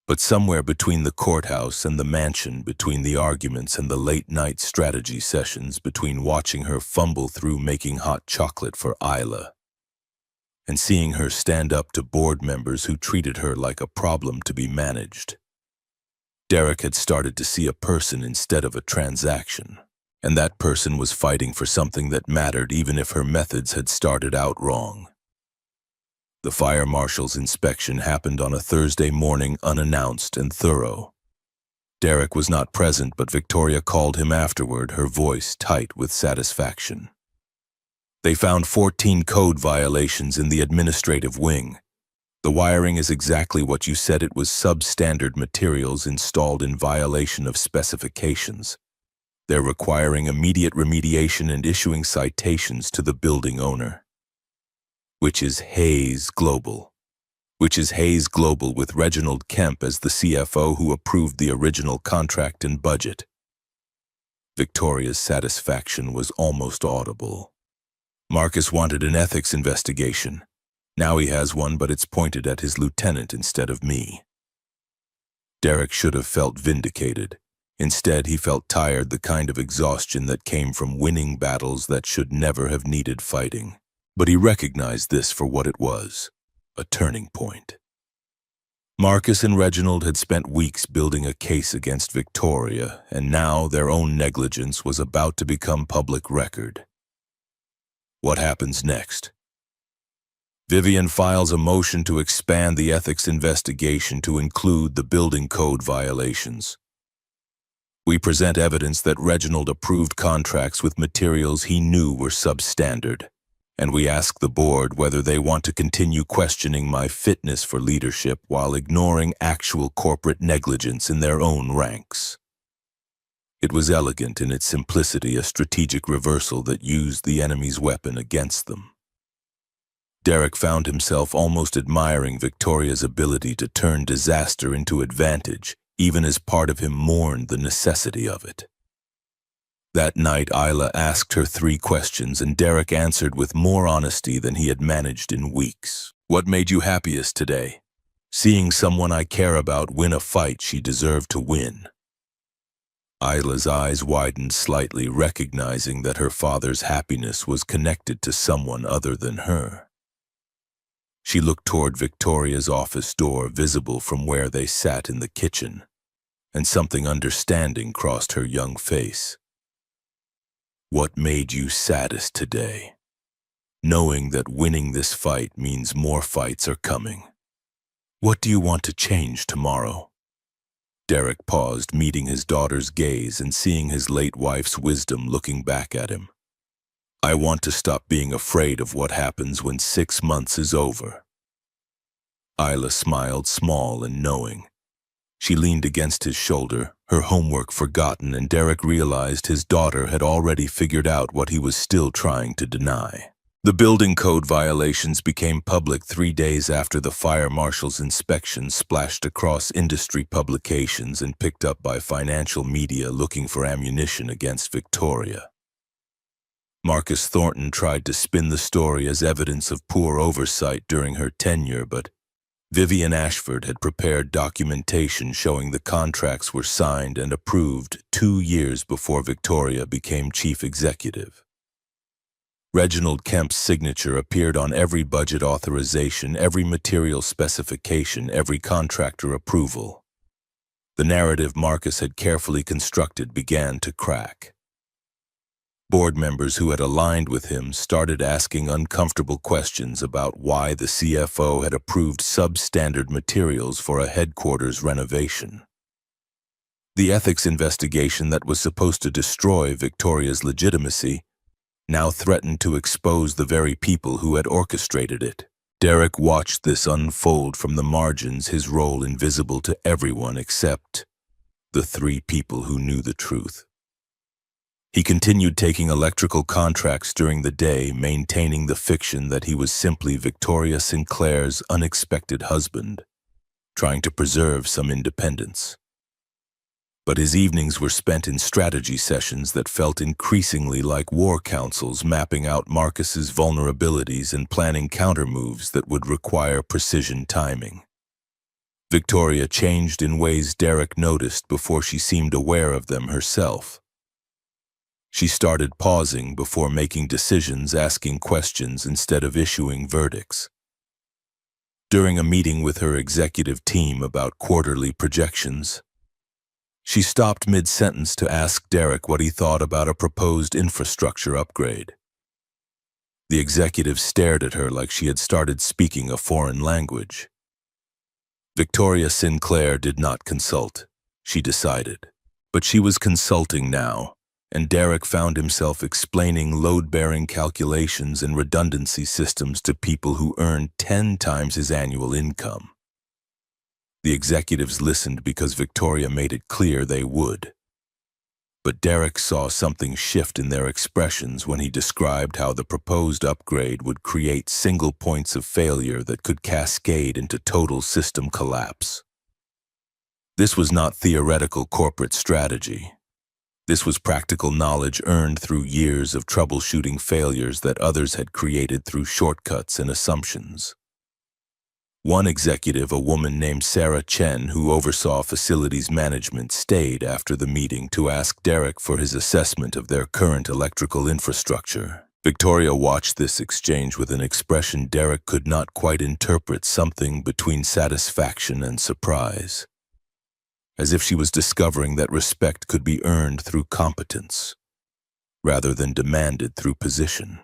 But somewhere between the courthouse and the mansion, between the arguments and the late-night strategy sessions, between watching her fumble through making hot chocolate for Isla and seeing her stand up to board members who treated her like a problem to be managed, Derek had started to see a person instead of a transaction, and that person was fighting for something that mattered even if her methods had started out wrong. The fire marshal's inspection happened on a Thursday morning, unannounced and thorough. Derek was not present, but Victoria called him afterward, her voice tight with satisfaction. They found 14 code violations in the administrative wing. The wiring is exactly what you said it was, substandard materials installed in violation of specifications. They're requiring immediate remediation and issuing citations to the building owner. Which is Hayes Global. With Reginald Kemp as the CFO, who approved the original contract and budget. Victoria's satisfaction was almost audible. Marcus wanted an ethics investigation. Now he has one, but it's pointed at his lieutenant instead of me. Derek should have felt vindicated. Instead, he felt tired, the kind of exhaustion that came from winning battles that should never have needed fighting. But he recognized this for what it was, a turning point. Marcus and Reginald had spent weeks building a case against Victoria, and now their own negligence was about to become public record. What happens next? Vivian files a motion to expand the ethics investigation to include the building code violations. We present evidence that Reginald approved contracts with materials he knew were substandard, and we ask the board whether they want to continue questioning my fitness for leadership while ignoring actual corporate negligence in their own ranks. It was elegant in its simplicity, a strategic reversal that used the enemy's weapon against them. Derek found himself almost admiring Victoria's ability to turn disaster into advantage, even as part of him mourned the necessity of it. That night, Isla asked her 3 questions, and Derek answered with more honesty than he had managed in weeks. What made you happiest today? Seeing someone I care about win a fight she deserved to win. Isla's eyes widened slightly, recognizing that her father's happiness was connected to someone other than her. She looked toward Victoria's office door, visible from where they sat in the kitchen, and something understanding crossed her young face. What made you saddest today? Knowing that winning this fight means more fights are coming. What do you want to change tomorrow? Derek paused, meeting his daughter's gaze and seeing his late wife's wisdom looking back at him. I want to stop being afraid of what happens when 6 months is over. Isla smiled, small and knowing. She leaned against his shoulder, her homework forgotten, and Derek realized his daughter had already figured out what he was still trying to deny. The building code violations became public 3 days after the fire marshal's inspection, splashed across industry publications and picked up by financial media looking for ammunition against Victoria. Marcus Thornton tried to spin the story as evidence of poor oversight during her tenure, but Vivian Ashford had prepared documentation showing the contracts were signed and approved 2 years before Victoria became chief executive. Reginald Kemp's signature appeared on every budget authorization, every material specification, every contractor approval. The narrative Marcus had carefully constructed began to crack. Board members who had aligned with him started asking uncomfortable questions about why the CFO had approved substandard materials for a headquarters renovation. The ethics investigation that was supposed to destroy Victoria's legitimacy now threatened to expose the very people who had orchestrated it. Derek watched this unfold from the margins, his role invisible to everyone except the 3 people who knew the truth. He continued taking electrical contracts during the day, maintaining the fiction that he was simply Victoria Sinclair's unexpected husband. trying to preserve some independence. But his evenings were spent in strategy sessions that felt increasingly like war councils, mapping out Marcus's vulnerabilities and planning countermoves that would require precision timing. Victoria changed in ways Derek noticed before she seemed aware of them herself. She started pausing before making decisions, asking questions instead of issuing verdicts. During a meeting with her executive team about quarterly projections, she stopped mid-sentence to ask Derek what he thought about a proposed infrastructure upgrade. The executive stared at her like she had started speaking a foreign language. Victoria Sinclair did not consult, she decided. But she was consulting now, and Derek found himself explaining load-bearing calculations and redundancy systems to people who earned 10 times his annual income. The executives listened because Victoria made it clear they would. But Derek saw something shift in their expressions when he described how the proposed upgrade would create single points of failure that could cascade into total system collapse. This was not theoretical corporate strategy. This was practical knowledge earned through years of troubleshooting failures that others had created through shortcuts and assumptions. One executive, a woman named Sarah Chen, who oversaw facilities management, stayed after the meeting to ask Derek for his assessment of their current electrical infrastructure. Victoria watched this exchange with an expression Derek could not quite interpret, something between satisfaction and surprise, as if she was discovering that respect could be earned through competence, rather than demanded through position.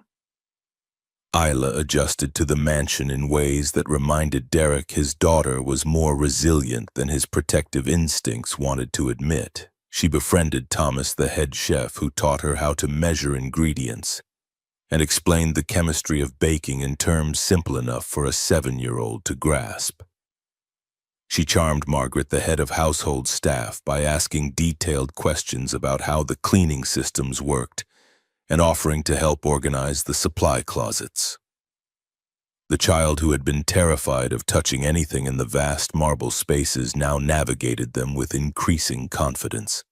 Isla adjusted to the mansion in ways that reminded Derek his daughter was more resilient than his protective instincts wanted to admit. She befriended Thomas, the head chef, who taught her how to measure ingredients and explained the chemistry of baking in terms simple enough for a 7-year-old to grasp. She charmed Margaret, the head of household staff, by asking detailed questions about how the cleaning systems worked and offering to help organize the supply closets. The child, who had been terrified of touching anything in the vast marble spaces, now navigated them with increasing confidence.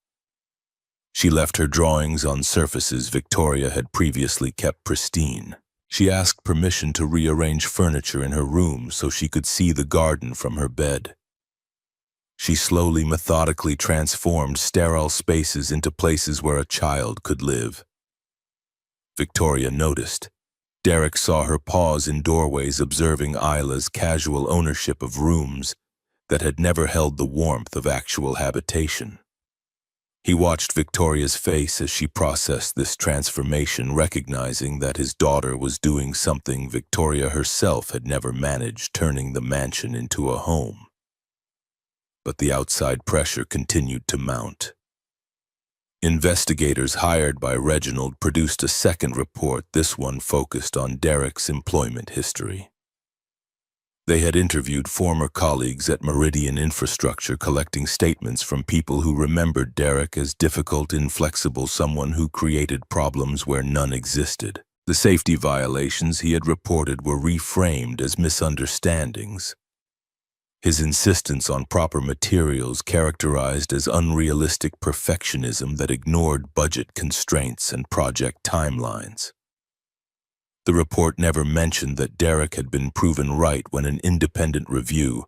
She left her drawings on surfaces Victoria had previously kept pristine. She asked permission to rearrange furniture in her room so she could see the garden from her bed. She slowly, methodically transformed sterile spaces into places where a child could live. Victoria noticed. Derek saw her pause in doorways, observing Isla's casual ownership of rooms that had never held the warmth of actual habitation. He watched Victoria's face as she processed this transformation, recognizing that his daughter was doing something Victoria herself had never managed, turning the mansion into a home. But the outside pressure continued to mount. Investigators hired by Reginald produced a second report, this one focused on Derek's employment history. They had interviewed former colleagues at Meridian Infrastructure, collecting statements from people who remembered Derek as difficult, inflexible, someone who created problems where none existed. The safety violations he had reported were reframed as misunderstandings. His insistence on proper materials characterized as unrealistic perfectionism that ignored budget constraints and project timelines. The report never mentioned that Derek had been proven right when an independent review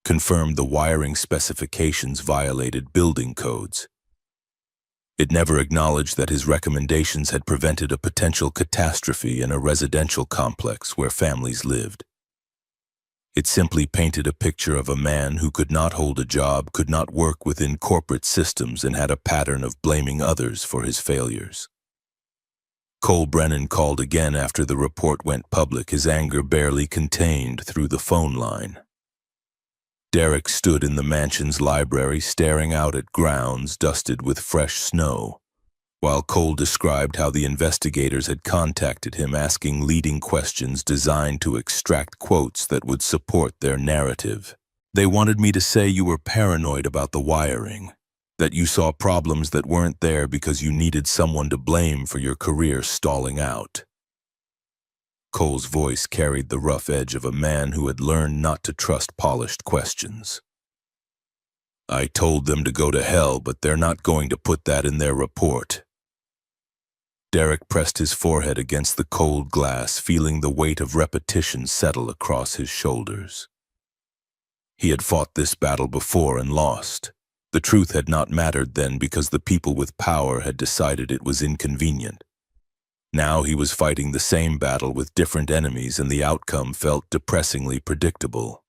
confirmed the wiring specifications violated building codes. It never acknowledged that his recommendations had prevented a potential catastrophe in a residential complex where families lived. It simply painted a picture of a man who could not hold a job, could not work within corporate systems, and had a pattern of blaming others for his failures. Cole Brennan called again after the report went public, his anger barely contained through the phone line. Derek stood in the mansion's library, staring out at grounds dusted with fresh snow, while Cole described how the investigators had contacted him, asking leading questions designed to extract quotes that would support their narrative. They wanted me to say you were paranoid about the wiring, that you saw problems that weren't there because you needed someone to blame for your career stalling out. Cole's voice carried the rough edge of a man who had learned not to trust polished questions. I told them to go to hell, but they're not going to put that in their report. Derek pressed his forehead against the cold glass, feeling the weight of repetition settle across his shoulders. He had fought this battle before and lost. The truth had not mattered then because the people with power had decided it was inconvenient. Now he was fighting the same battle with different enemies, and the outcome felt depressingly predictable.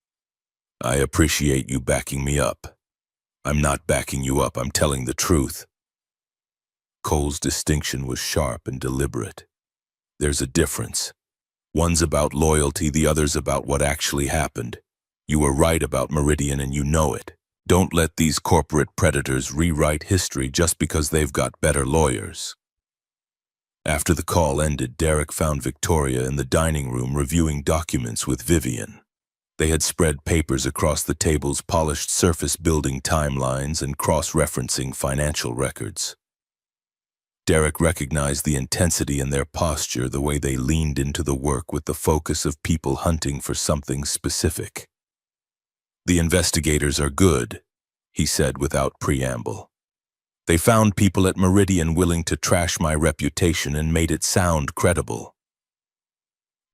I appreciate you backing me up. I'm not backing you up, I'm telling the truth. Cole's distinction was sharp and deliberate. There's a difference. One's about loyalty, the other's about what actually happened. You were right about Meridian and you know it. Don't let these corporate predators rewrite history just because they've got better lawyers. After the call ended, Derek found Victoria in the dining room reviewing documents with Vivian. They had spread papers across the tables, polished surface building timelines, and cross-referencing financial records. Derek recognized the intensity in their posture, the way they leaned into the work with the focus of people hunting for something specific. The investigators are good, he said without preamble. They found people at Meridian willing to trash my reputation and made it sound credible.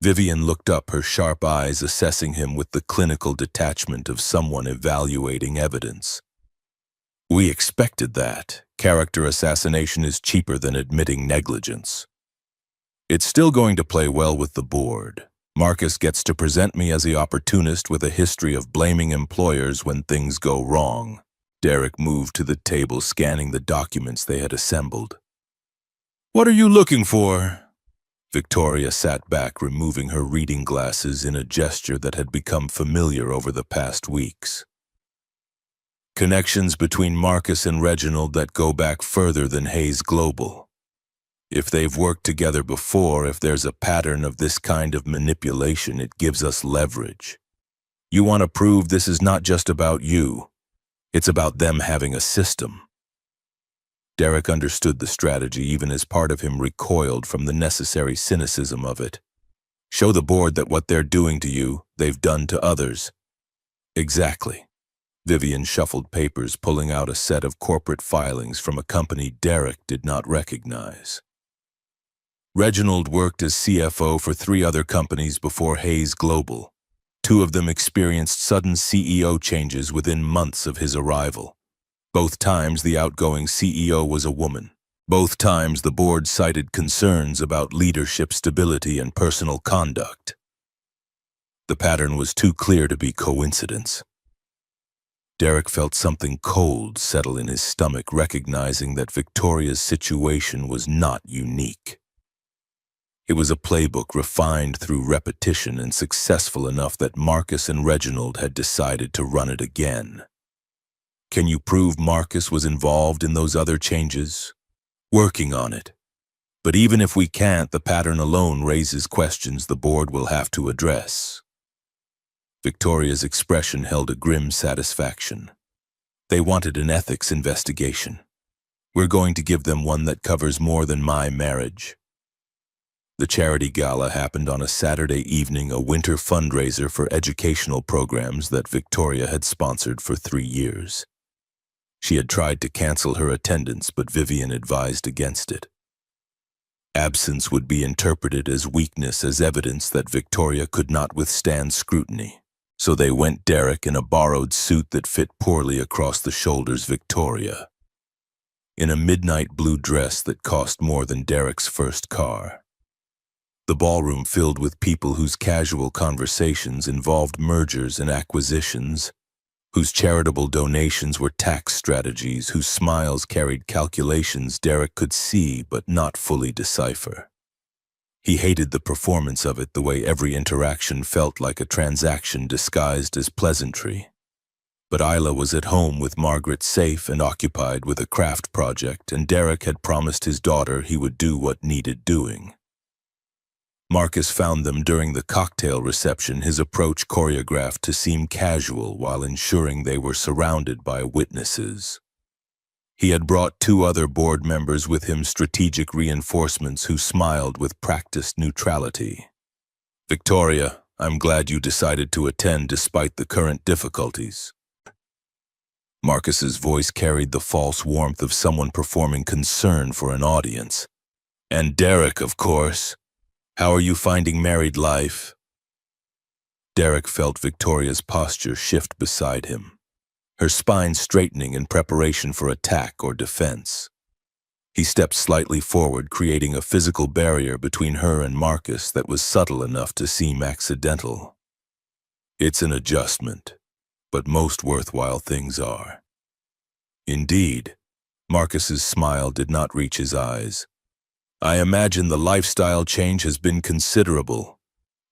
Vivian looked up, her sharp eyes assessing him with the clinical detachment of someone evaluating evidence. We expected that. Character assassination is cheaper than admitting negligence. It's still going to play well with the board. Marcus gets to present me as the opportunist with a history of blaming employers when things go wrong. Derek moved to the table, scanning the documents they had assembled. What are you looking for? Victoria sat back, removing her reading glasses in a gesture that had become familiar over the past weeks. Connections between Marcus and Reginald that go back further than Hayes Global. If they've worked together before, if there's a pattern of this kind of manipulation, it gives us leverage. You want to prove this is not just about you. It's about them having a system. Derek understood the strategy, even as part of him recoiled from the necessary cynicism of it. Show the board that what they're doing to you, they've done to others. Exactly. Vivian shuffled papers, pulling out a set of corporate filings from a company Derek did not recognize. Reginald worked as CFO for 3 other companies before Hayes Global. 2 of them experienced sudden CEO changes within months of his arrival. Both times the outgoing CEO was a woman. Both times the board cited concerns about leadership stability and personal conduct. The pattern was too clear to be coincidence. Derek felt something cold settle in his stomach, recognizing that Victoria's situation was not unique. It was a playbook refined through repetition and successful enough that Marcus and Reginald had decided to run it again. Can you prove Marcus was involved in those other changes? Working on it. But even if we can't, the pattern alone raises questions the board will have to address. Victoria's expression held a grim satisfaction. They wanted an ethics investigation. We're going to give them one that covers more than my marriage. The charity gala happened on a Saturday evening, a winter fundraiser for educational programs that Victoria had sponsored for 3 years. She had tried to cancel her attendance, but Vivian advised against it. Absence would be interpreted as weakness, as evidence that Victoria could not withstand scrutiny. So they went Derek in a borrowed suit that fit poorly across the shoulders, Victoria in a midnight blue dress that cost more than Derek's first car. The ballroom filled with people whose casual conversations involved mergers and acquisitions, whose charitable donations were tax strategies, whose smiles carried calculations Derek could see but not fully decipher. He hated the performance of it, the way every interaction felt like a transaction disguised as pleasantry. But Isla was at home with Margaret, safe and occupied with a craft project, and Derek had promised his daughter he would do what needed doing. Marcus found them during the cocktail reception, his approach choreographed to seem casual while ensuring they were surrounded by witnesses. He had brought 2 other board members with him, strategic reinforcements who smiled with practiced neutrality. Victoria, I'm glad you decided to attend despite the current difficulties. Marcus's voice carried the false warmth of someone performing concern for an audience. "And Derek, of course. How are you finding married life?" Derek felt Victoria's posture shift beside him, her spine straightening in preparation for attack or defense. He stepped slightly forward, creating a physical barrier between her and Marcus that was subtle enough to seem accidental. "It's an adjustment, but most worthwhile things are." Indeed, Marcus's smile did not reach his eyes. "I imagine the lifestyle change has been considerable.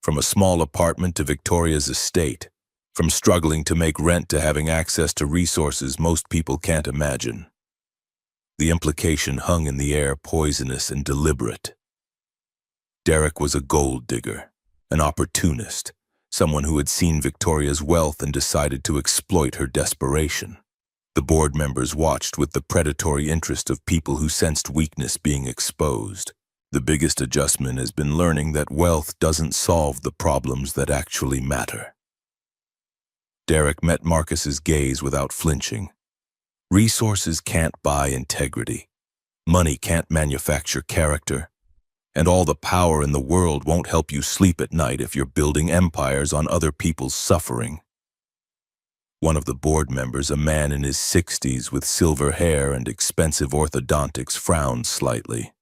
From a small apartment to Victoria's estate, from struggling to make rent to having access to resources most people can't imagine." The implication hung in the air, poisonous and deliberate. Derek was a gold digger, an opportunist, someone who had seen Victoria's wealth and decided to exploit her desperation. The board members watched with the predatory interest of people who sensed weakness being exposed. The biggest adjustment has been learning that wealth doesn't solve the problems that actually matter. Derek met Marcus's gaze without flinching. Resources can't buy integrity. Money can't manufacture character. And all the power in the world won't help you sleep at night if you're building empires on other people's suffering. One of the board members, a man in his 60s with silver hair and expensive orthodontics, frowned slightly.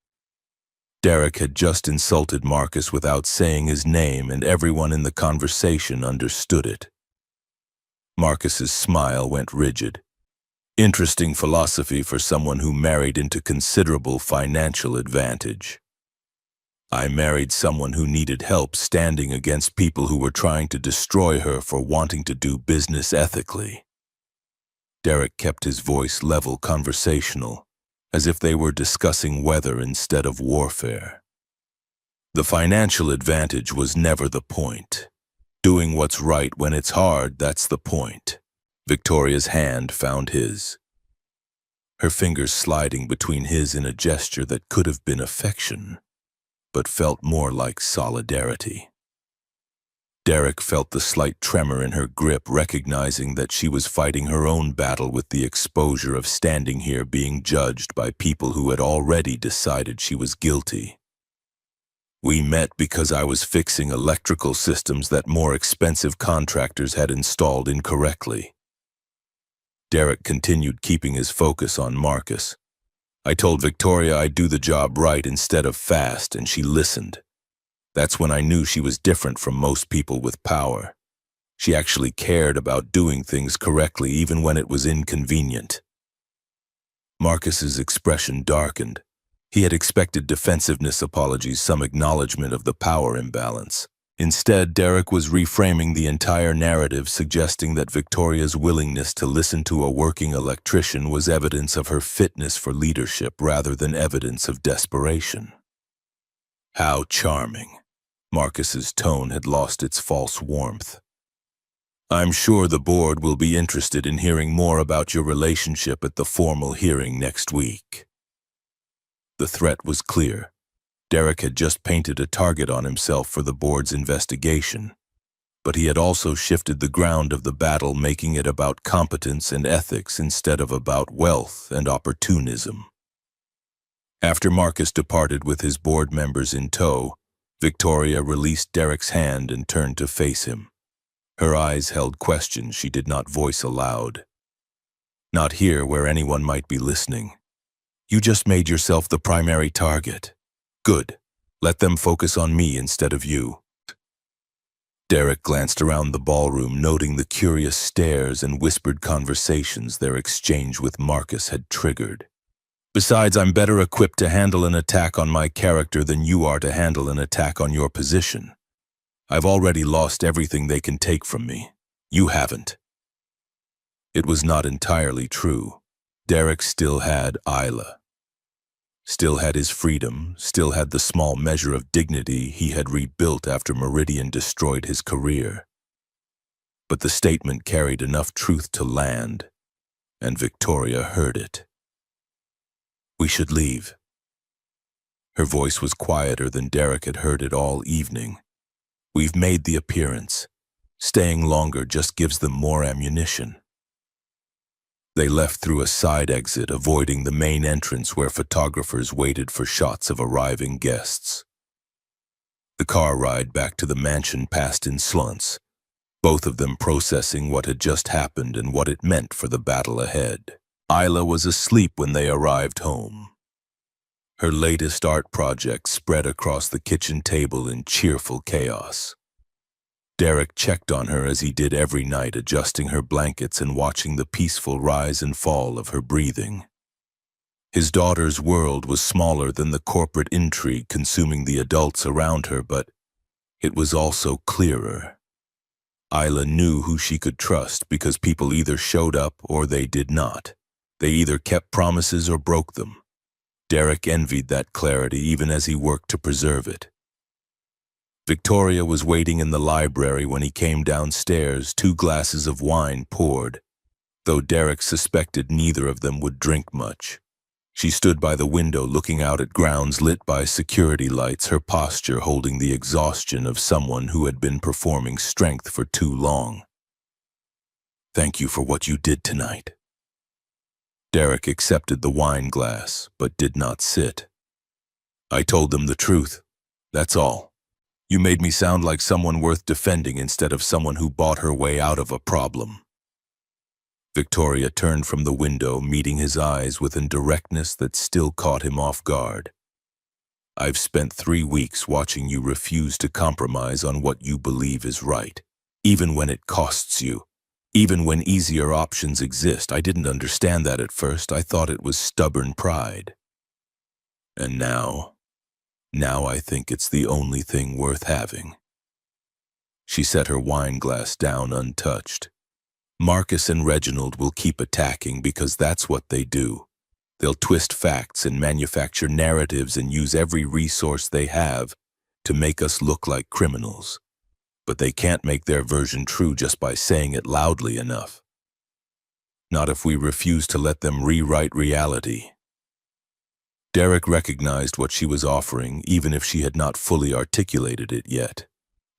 Derek had just insulted Marcus without saying his name, and everyone in the conversation understood it. Marcus's smile went rigid. Interesting philosophy for someone who married into considerable financial advantage. I married someone who needed help standing against people who were trying to destroy her for wanting to do business ethically. Derek kept his voice level, conversational, as if they were discussing weather instead of warfare. The financial advantage was never the point. Doing what's right when it's hard, that's the point. Victoria's hand found his, her fingers sliding between his in a gesture that could have been affection, but felt more like solidarity. Derek felt the slight tremor in her grip, recognizing that she was fighting her own battle with the exposure of standing here being judged by people who had already decided she was guilty. "We met because I was fixing electrical systems that more expensive contractors had installed incorrectly." Derek continued, keeping his focus on Marcus. "I told Victoria I'd do the job right instead of fast, and she listened. That's when I knew she was different from most people with power. She actually cared about doing things correctly even when it was inconvenient." Marcus's expression darkened. He had expected defensiveness apologies, some acknowledgement of the power imbalance. Instead, Derek was reframing the entire narrative, suggesting that Victoria's willingness to listen to a working electrician was evidence of her fitness for leadership rather than evidence of desperation. How charming. Marcus's tone had lost its false warmth. "I'm sure the board will be interested in hearing more about your relationship at the formal hearing next week." The threat was clear. Derek had just painted a target on himself for the board's investigation, but he had also shifted the ground of the battle, making it about competence and ethics instead of about wealth and opportunism. After Marcus departed with his board members in tow, Victoria released Derek's hand and turned to face him. Her eyes held questions she did not voice aloud. "Not here where anyone might be listening. You just made yourself the primary target. Good. Let them focus on me instead of you." Derek glanced around the ballroom, noting the curious stares and whispered conversations their exchange with Marcus had triggered. "Besides, I'm better equipped to handle an attack on my character than you are to handle an attack on your position. I've already lost everything they can take from me. You haven't." It was not entirely true. Derek still had Isla. Still had his freedom, still had the small measure of dignity he had rebuilt after Meridian destroyed his career. But the statement carried enough truth to land, and Victoria heard it. "We should leave." Her voice was quieter than Derek had heard it all evening. "We've made the appearance. Staying longer just gives them more ammunition." They left through a side exit, avoiding the main entrance where photographers waited for shots of arriving guests. The car ride back to the mansion passed in slunts, both of them processing what had just happened and what it meant for the battle ahead. Isla was asleep when they arrived home. Her latest art project spread across the kitchen table in cheerful chaos. Derek checked on her as he did every night, adjusting her blankets and watching the peaceful rise and fall of her breathing. His daughter's world was smaller than the corporate intrigue consuming the adults around her, but it was also clearer. Isla knew who she could trust because people either showed up or they did not. They either kept promises or broke them. Derek envied that clarity even as he worked to preserve it. Victoria was waiting in the library when he came downstairs, 2 glasses of wine poured, though Derek suspected neither of them would drink much. She stood by the window looking out at grounds lit by security lights, her posture holding the exhaustion of someone who had been performing strength for too long. "Thank you for what you did tonight." Derek accepted the wine glass, but did not sit. "I told them the truth. That's all. You made me sound like someone worth defending instead of someone who bought her way out of a problem." Victoria turned from the window, meeting his eyes with a directness that still caught him off guard. "I've spent 3 weeks watching you refuse to compromise on what you believe is right, even when it costs you. Even when easier options exist. I didn't understand that at first. I thought it was stubborn pride. And now I think it's the only thing worth having." She set her wine glass down untouched. "Marcus and Reginald will keep attacking because that's what they do. They'll twist facts and manufacture narratives and use every resource they have to make us look like criminals. But they can't make their version true just by saying it loudly enough. Not if we refuse to let them rewrite reality." Derek recognized what she was offering, even if she had not fully articulated it yet.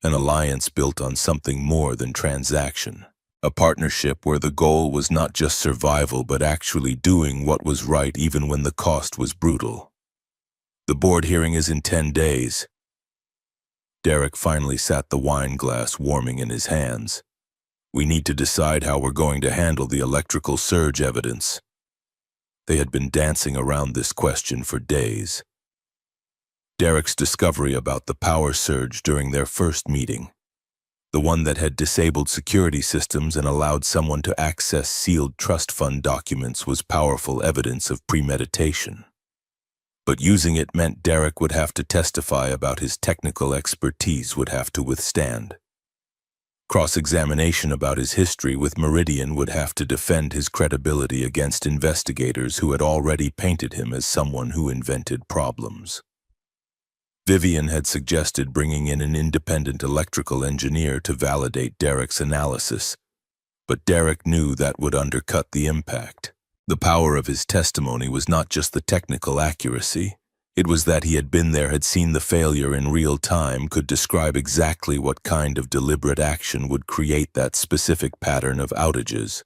An alliance built on something more than transaction. A partnership where the goal was not just survival, but actually doing what was right even when the cost was brutal. "The board hearing is in 10 days. Derek finally sat the wine glass warming in his hands. "We need to decide how we're going to handle the electrical surge evidence." They had been dancing around this question for days. Derek's discovery about the power surge during their first meeting, the one that had disabled security systems and allowed someone to access sealed trust fund documents, was powerful evidence of premeditation. But using it meant Derek would have to testify about his technical expertise, would have to withstand. Cross-examination about his history with Meridian would have to defend his credibility against investigators who had already painted him as someone who invented problems. Vivian had suggested bringing in an independent electrical engineer to validate Derek's analysis, but Derek knew that would undercut the impact. The power of his testimony was not just the technical accuracy. It was that he had been there, had seen the failure in real time, could describe exactly what kind of deliberate action would create that specific pattern of outages.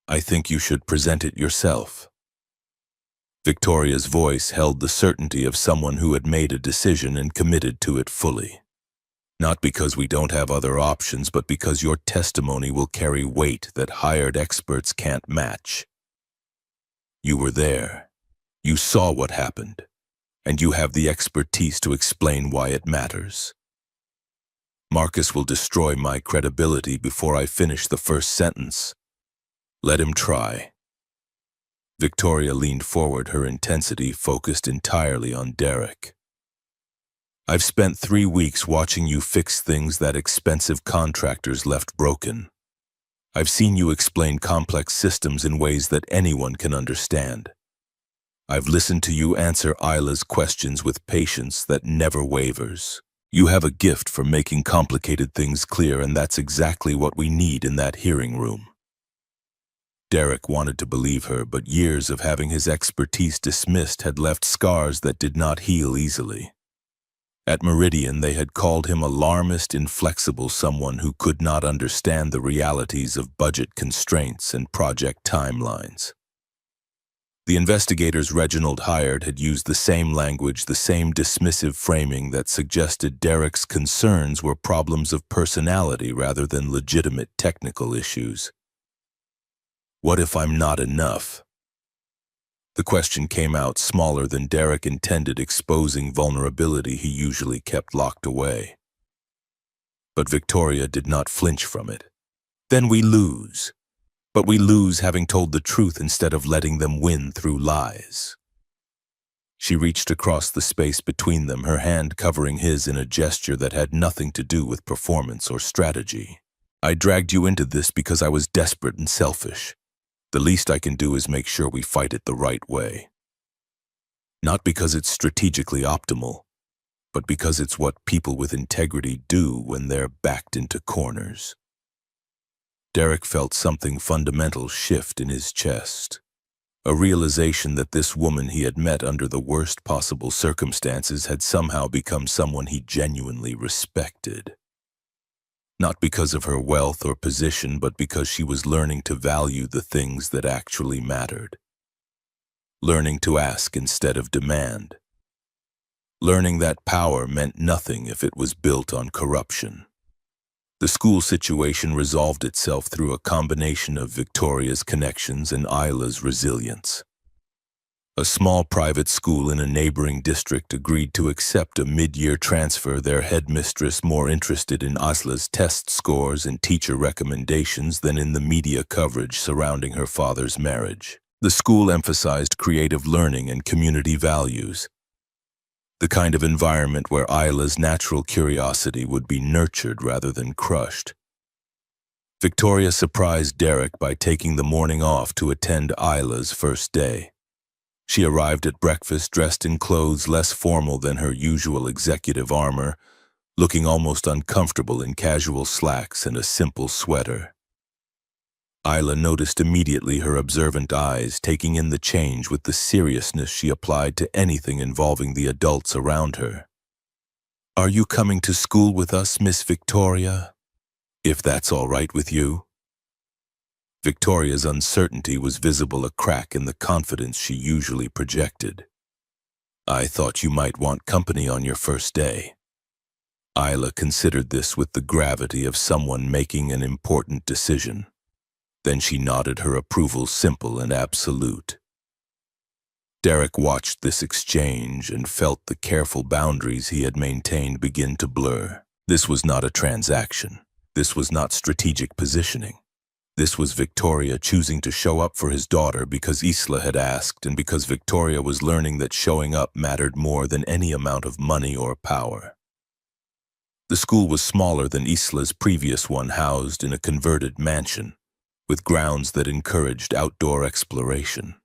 "I think you should present it yourself." Victoria's voice held the certainty of someone who had made a decision and committed to it fully. "Not because we don't have other options, but because your testimony will carry weight that hired experts can't match. You were there. You saw what happened, and you have the expertise to explain why it matters." "Marcus will destroy my credibility before I finish the first sentence. Let him try." Victoria leaned forward, her intensity focused entirely on Derek. "I've spent 3 weeks watching you fix things that expensive contractors left broken. I've seen you explain complex systems in ways that anyone can understand. I've listened to you answer Isla's questions with patience that never wavers. You have a gift for making complicated things clear, and that's exactly what we need in that hearing room." Derek wanted to believe her, but years of having his expertise dismissed had left scars that did not heal easily. At Meridian, they had called him alarmist, inflexible, someone who could not understand the realities of budget constraints and project timelines. The investigators Reginald hired had used the same language, the same dismissive framing that suggested Derek's concerns were problems of personality rather than legitimate technical issues. What if I'm not enough? The question came out smaller than Derek intended, exposing vulnerability he usually kept locked away. But Victoria did not flinch from it. Then we lose. But we lose having told the truth instead of letting them win through lies. She reached across the space between them, her hand covering his in a gesture that had nothing to do with performance or strategy. I dragged you into this because I was desperate and selfish. The least I can do is make sure we fight it the right way. Not because it's strategically optimal, but because it's what people with integrity do when they're backed into corners. Derek felt something fundamental shift in his chest. A realization that this woman he had met under the worst possible circumstances had somehow become someone he genuinely respected. Not because of her wealth or position, but because she was learning to value the things that actually mattered. Learning to ask instead of demand. Learning that power meant nothing if it was built on corruption. The school situation resolved itself through a combination of Victoria's connections and Isla's resilience. A small private school in a neighboring district agreed to accept a mid-year transfer, their headmistress more interested in Isla's test scores and teacher recommendations than in the media coverage surrounding her father's marriage. The school emphasized creative learning and community values, the kind of environment where Isla's natural curiosity would be nurtured rather than crushed. Victoria surprised Derek by taking the morning off to attend Isla's first day. She arrived at breakfast dressed in clothes less formal than her usual executive armor, looking almost uncomfortable in casual slacks and a simple sweater. Isla noticed immediately, her observant eyes taking in the change with the seriousness she applied to anything involving the adults around her. "Are you coming to school with us, Miss Victoria? If that's all right with you?" Victoria's uncertainty was visible, a crack in the confidence she usually projected. "I thought you might want company on your first day." Isla considered this with the gravity of someone making an important decision. Then she nodded, her approval simple and absolute. Derek watched this exchange and felt the careful boundaries he had maintained begin to blur. This was not a transaction. This was not strategic positioning. This was Victoria choosing to show up for his daughter because Isla had asked, and because Victoria was learning that showing up mattered more than any amount of money or power. The school was smaller than Isla's previous one, housed in a converted mansion, with grounds that encouraged outdoor exploration.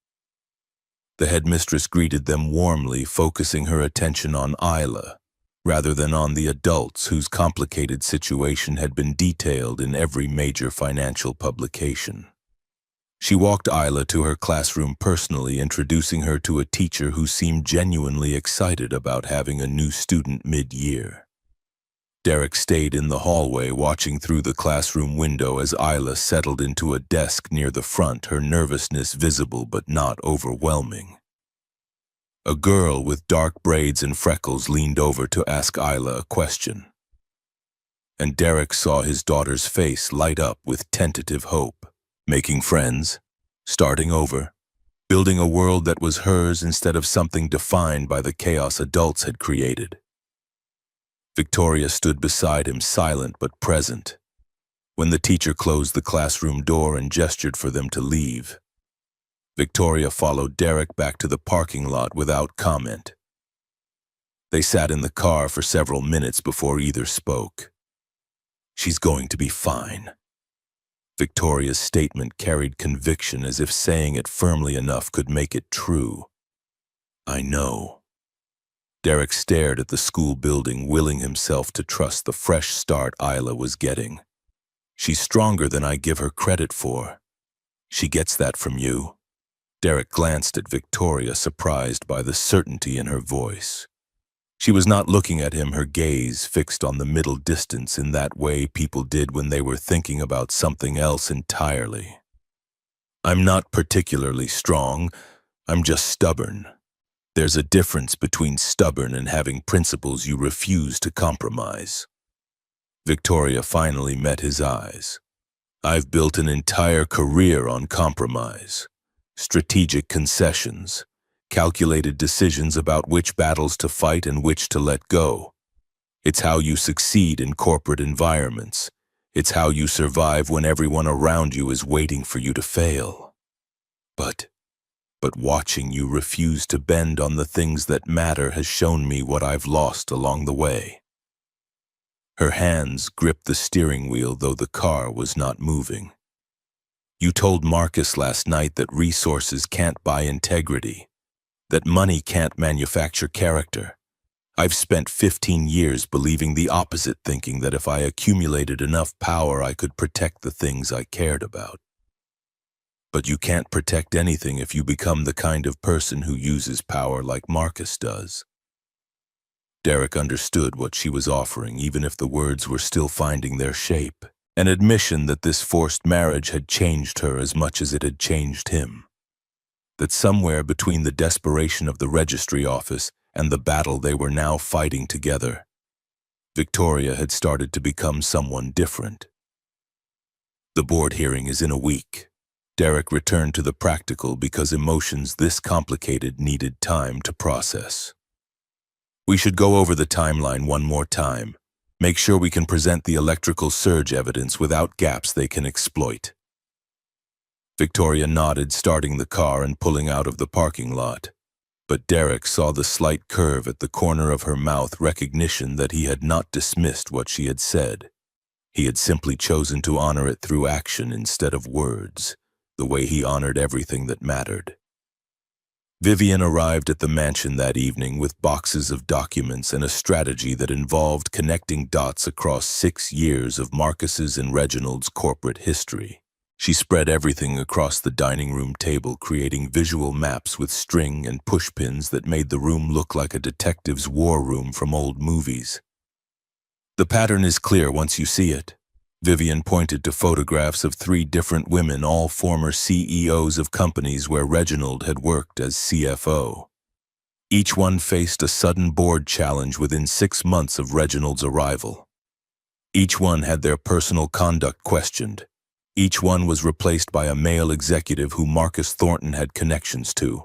The headmistress greeted them warmly, focusing her attention on Isla, rather than on the adults whose complicated situation had been detailed in every major financial publication. She walked Isla to her classroom personally, introducing her to a teacher who seemed genuinely excited about having a new student mid-year. Derek stayed in the hallway, watching through the classroom window as Isla settled into a desk near the front, her nervousness visible but not overwhelming. A girl with dark braids and freckles leaned over to ask Isla a question, and Derek saw his daughter's face light up with tentative hope. Making friends, starting over, building a world that was hers instead of something defined by the chaos adults had created. Victoria stood beside him, silent but present, when the teacher closed the classroom door and gestured for them to leave. Victoria followed Derek back to the parking lot without comment. They sat in the car for several minutes before either spoke. "She's going to be fine." Victoria's statement carried conviction, as if saying it firmly enough could make it true. "I know." Derek stared at the school building, willing himself to trust the fresh start Isla was getting. "She's stronger than I give her credit for." "She gets that from you." Derek glanced at Victoria, surprised by the certainty in her voice. She was not looking at him, her gaze fixed on the middle distance in that way people did when they were thinking about something else entirely. I'm not particularly strong, I'm just stubborn. There's a difference between stubborn and having principles you refuse to compromise. Victoria finally met his eyes. I've built an entire career on compromise, strategic concessions, calculated decisions about which battles to fight and which to let go. It's how you succeed in corporate environments. It's how you survive when everyone around you is waiting for you to fail. But watching you refuse to bend on the things that matter has shown me what I've lost along the way. Her hands gripped the steering wheel, though the car was not moving. You told Marcus last night that resources can't buy integrity, that money can't manufacture character. I've spent 15 years believing the opposite, thinking that if I accumulated enough power, I could protect the things I cared about. But you can't protect anything if you become the kind of person who uses power like Marcus does. Derek understood what she was offering, even if the words were still finding their shape. An admission that this forced marriage had changed her as much as it had changed him. That somewhere between the desperation of the registry office and the battle they were now fighting together, Victoria had started to become someone different. The board hearing is in a week. Derek returned to the practical because emotions this complicated needed time to process. We should go over the timeline one more time. Make sure we can present the electrical surge evidence without gaps they can exploit. Victoria nodded, starting the car and pulling out of the parking lot. But Derek saw the slight curve at the corner of her mouth, recognition that he had not dismissed what she had said. He had simply chosen to honor it through action instead of words, the way he honored everything that mattered. Vivian arrived at the mansion that evening with boxes of documents and a strategy that involved connecting dots across 6 years of Marcus's and Reginald's corporate history. She spread everything across the dining room table, creating visual maps with string and pushpins that made the room look like a detective's war room from old movies. The pattern is clear once you see it. Vivian pointed to photographs of 3 different women, all former CEOs of companies where Reginald had worked as CFO. Each one faced a sudden board challenge within 6 months of Reginald's arrival. Each one had their personal conduct questioned. Each one was replaced by a male executive who Marcus Thornton had connections to.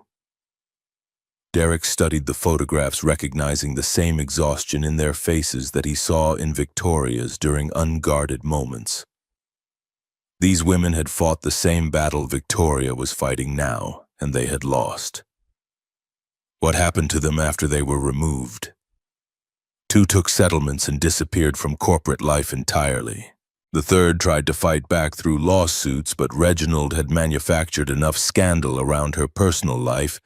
Derek studied the photographs, recognizing the same exhaustion in their faces that he saw in Victoria's during unguarded moments. These women had fought the same battle Victoria was fighting now, and they had lost. What happened to them after they were removed? 2 took settlements and disappeared from corporate life entirely. The third tried to fight back through lawsuits, but Reginald had manufactured enough scandal around her personal life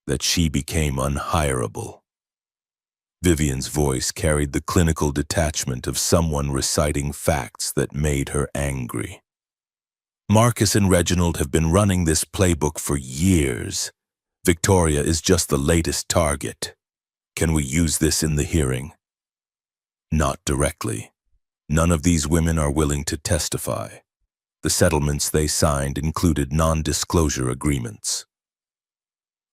that she became unhireable. Vivian's voice carried the clinical detachment of someone reciting facts that made her angry. Marcus and Reginald have been running this playbook for years. Victoria is just the latest target. Can we use this in the hearing? Not directly. None of these women are willing to testify. The settlements they signed included non-disclosure agreements.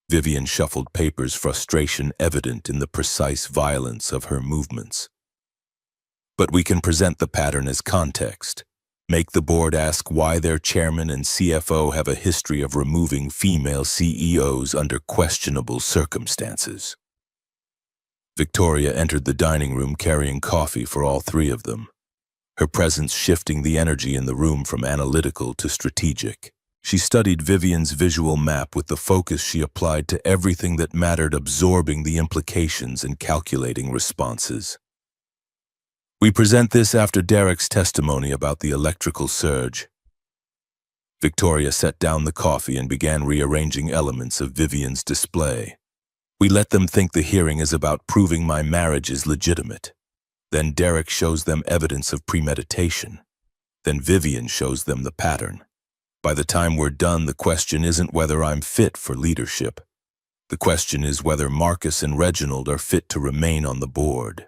Vivian shuffled papers, frustration evident in the precise violence of her movements. But we can present the pattern as context. Make the board ask why their chairman and CFO have a history of removing female CEOs under questionable circumstances. Victoria entered the dining room carrying coffee for all 3 of them, her presence shifting the energy in the room from analytical to strategic. She studied Vivian's visual map with the focus she applied to everything that mattered, absorbing the implications and calculating responses. We present this after Derek's testimony about the electrical surge. Victoria set down the coffee and began rearranging elements of Vivian's display. We let them think the hearing is about proving my marriage is legitimate. Then Derek shows them evidence of premeditation. Then Vivian shows them the pattern. By the time we're done, the question isn't whether I'm fit for leadership. The question is whether Marcus and Reginald are fit to remain on the board.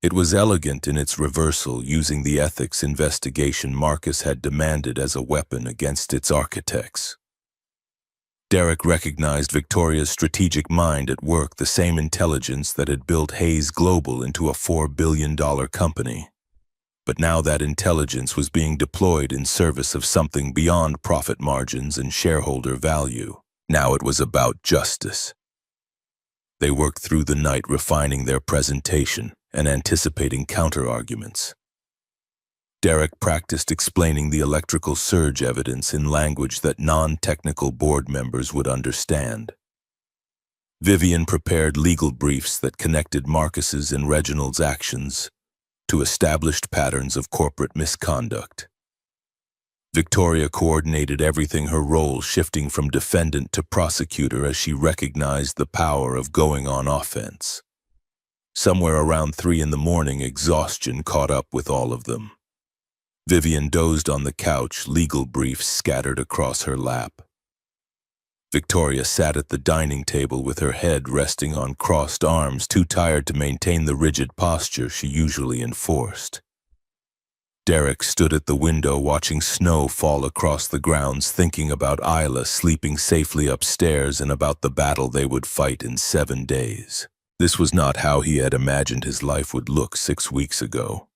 It was elegant in its reversal, using the ethics investigation Marcus had demanded as a weapon against its architects. Derek recognized Victoria's strategic mind at work, the same intelligence that had built Hayes Global into a $4 billion company. But now that intelligence was being deployed in service of something beyond profit margins and shareholder value. Now it was about justice. They worked through the night refining their presentation and anticipating counter-arguments. Derek practiced explaining the electrical surge evidence in language that non-technical board members would understand. Vivian prepared legal briefs that connected Marcus's and Reginald's actions to established patterns of corporate misconduct. Victoria coordinated everything, her role shifting from defendant to prosecutor as she recognized the power of going on offense. Somewhere around 3 a.m, exhaustion caught up with all of them. Vivian dozed on the couch, legal briefs scattered across her lap. Victoria sat at the dining table with her head resting on crossed arms, too tired to maintain the rigid posture she usually enforced. Derek stood at the window watching snow fall across the grounds, thinking about Isla sleeping safely upstairs and about the battle they would fight in 7 days. This was not how he had imagined his life would look 6 weeks ago.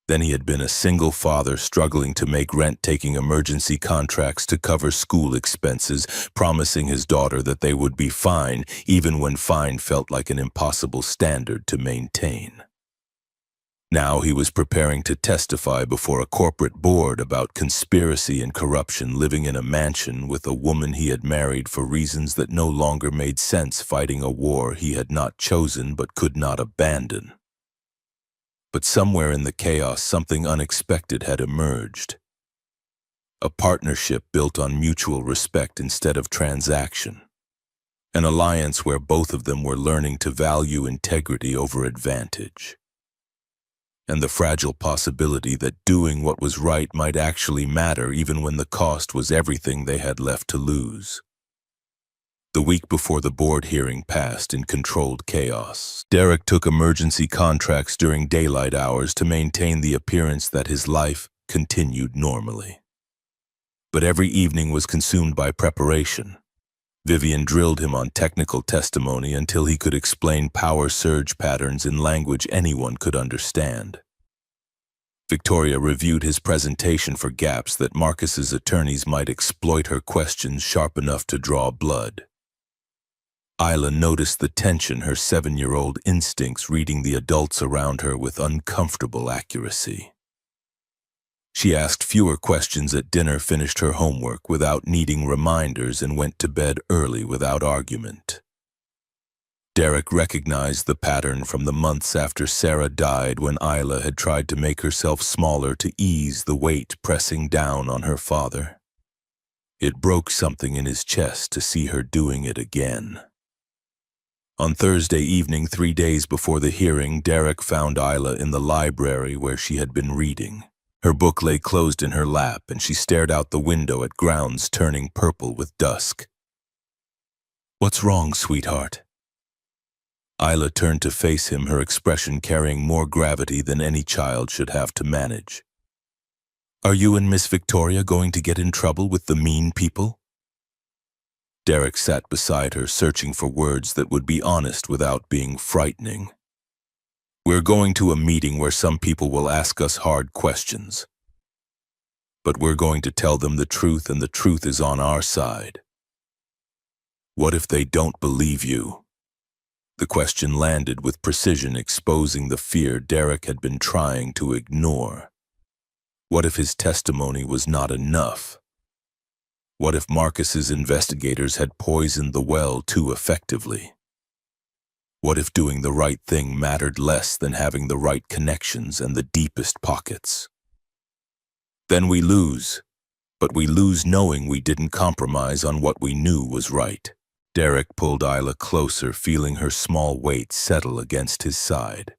Then he had been a single father struggling to make rent, taking emergency contracts to cover school expenses, promising his daughter that they would be fine, even when fine felt like an impossible standard to maintain. Now he was preparing to testify before a corporate board about conspiracy and corruption, living in a mansion with a woman he had married for reasons that no longer made sense, fighting a war he had not chosen but could not abandon. But somewhere in the chaos, something unexpected had emerged. A partnership built on mutual respect instead of transaction. An alliance where both of them were learning to value integrity over advantage. And the fragile possibility that doing what was right might actually matter, even when the cost was everything they had left to lose. The week before the board hearing passed in controlled chaos, Derek took emergency contracts during daylight hours to maintain the appearance that his life continued normally. But every evening was consumed by preparation. Vivian drilled him on technical testimony until he could explain power surge patterns in language anyone could understand. Victoria reviewed his presentation for gaps that Marcus's attorneys might exploit, her questions sharp enough to draw blood. Isla noticed the tension, her 7-year-old instincts reading the adults around her with uncomfortable accuracy. She asked fewer questions at dinner, finished her homework without needing reminders, and went to bed early without argument. Derek recognized the pattern from the months after Sarah died, when Isla had tried to make herself smaller to ease the weight pressing down on her father. It broke something in his chest to see her doing it again. On Thursday evening, 3 days before the hearing, Derek found Isla in the library where she had been reading. Her book lay closed in her lap, and she stared out the window at grounds turning purple with dusk. "What's wrong, sweetheart?" Isla turned to face him, her expression carrying more gravity than any child should have to manage. "Are you and Miss Victoria going to get in trouble with the mean people?" Derek sat beside her, searching for words that would be honest without being frightening. "We're going to a meeting where some people will ask us hard questions. But we're going to tell them the truth, and the truth is on our side." "What if they don't believe you?" The question landed with precision, exposing the fear Derek had been trying to ignore. What if his testimony was not enough? What if Marcus's investigators had poisoned the well too effectively? What if doing the right thing mattered less than having the right connections and the deepest pockets? Then we lose, but we lose knowing we didn't compromise on what we knew was right. Derek pulled Isla closer, feeling her small weight settle against his side.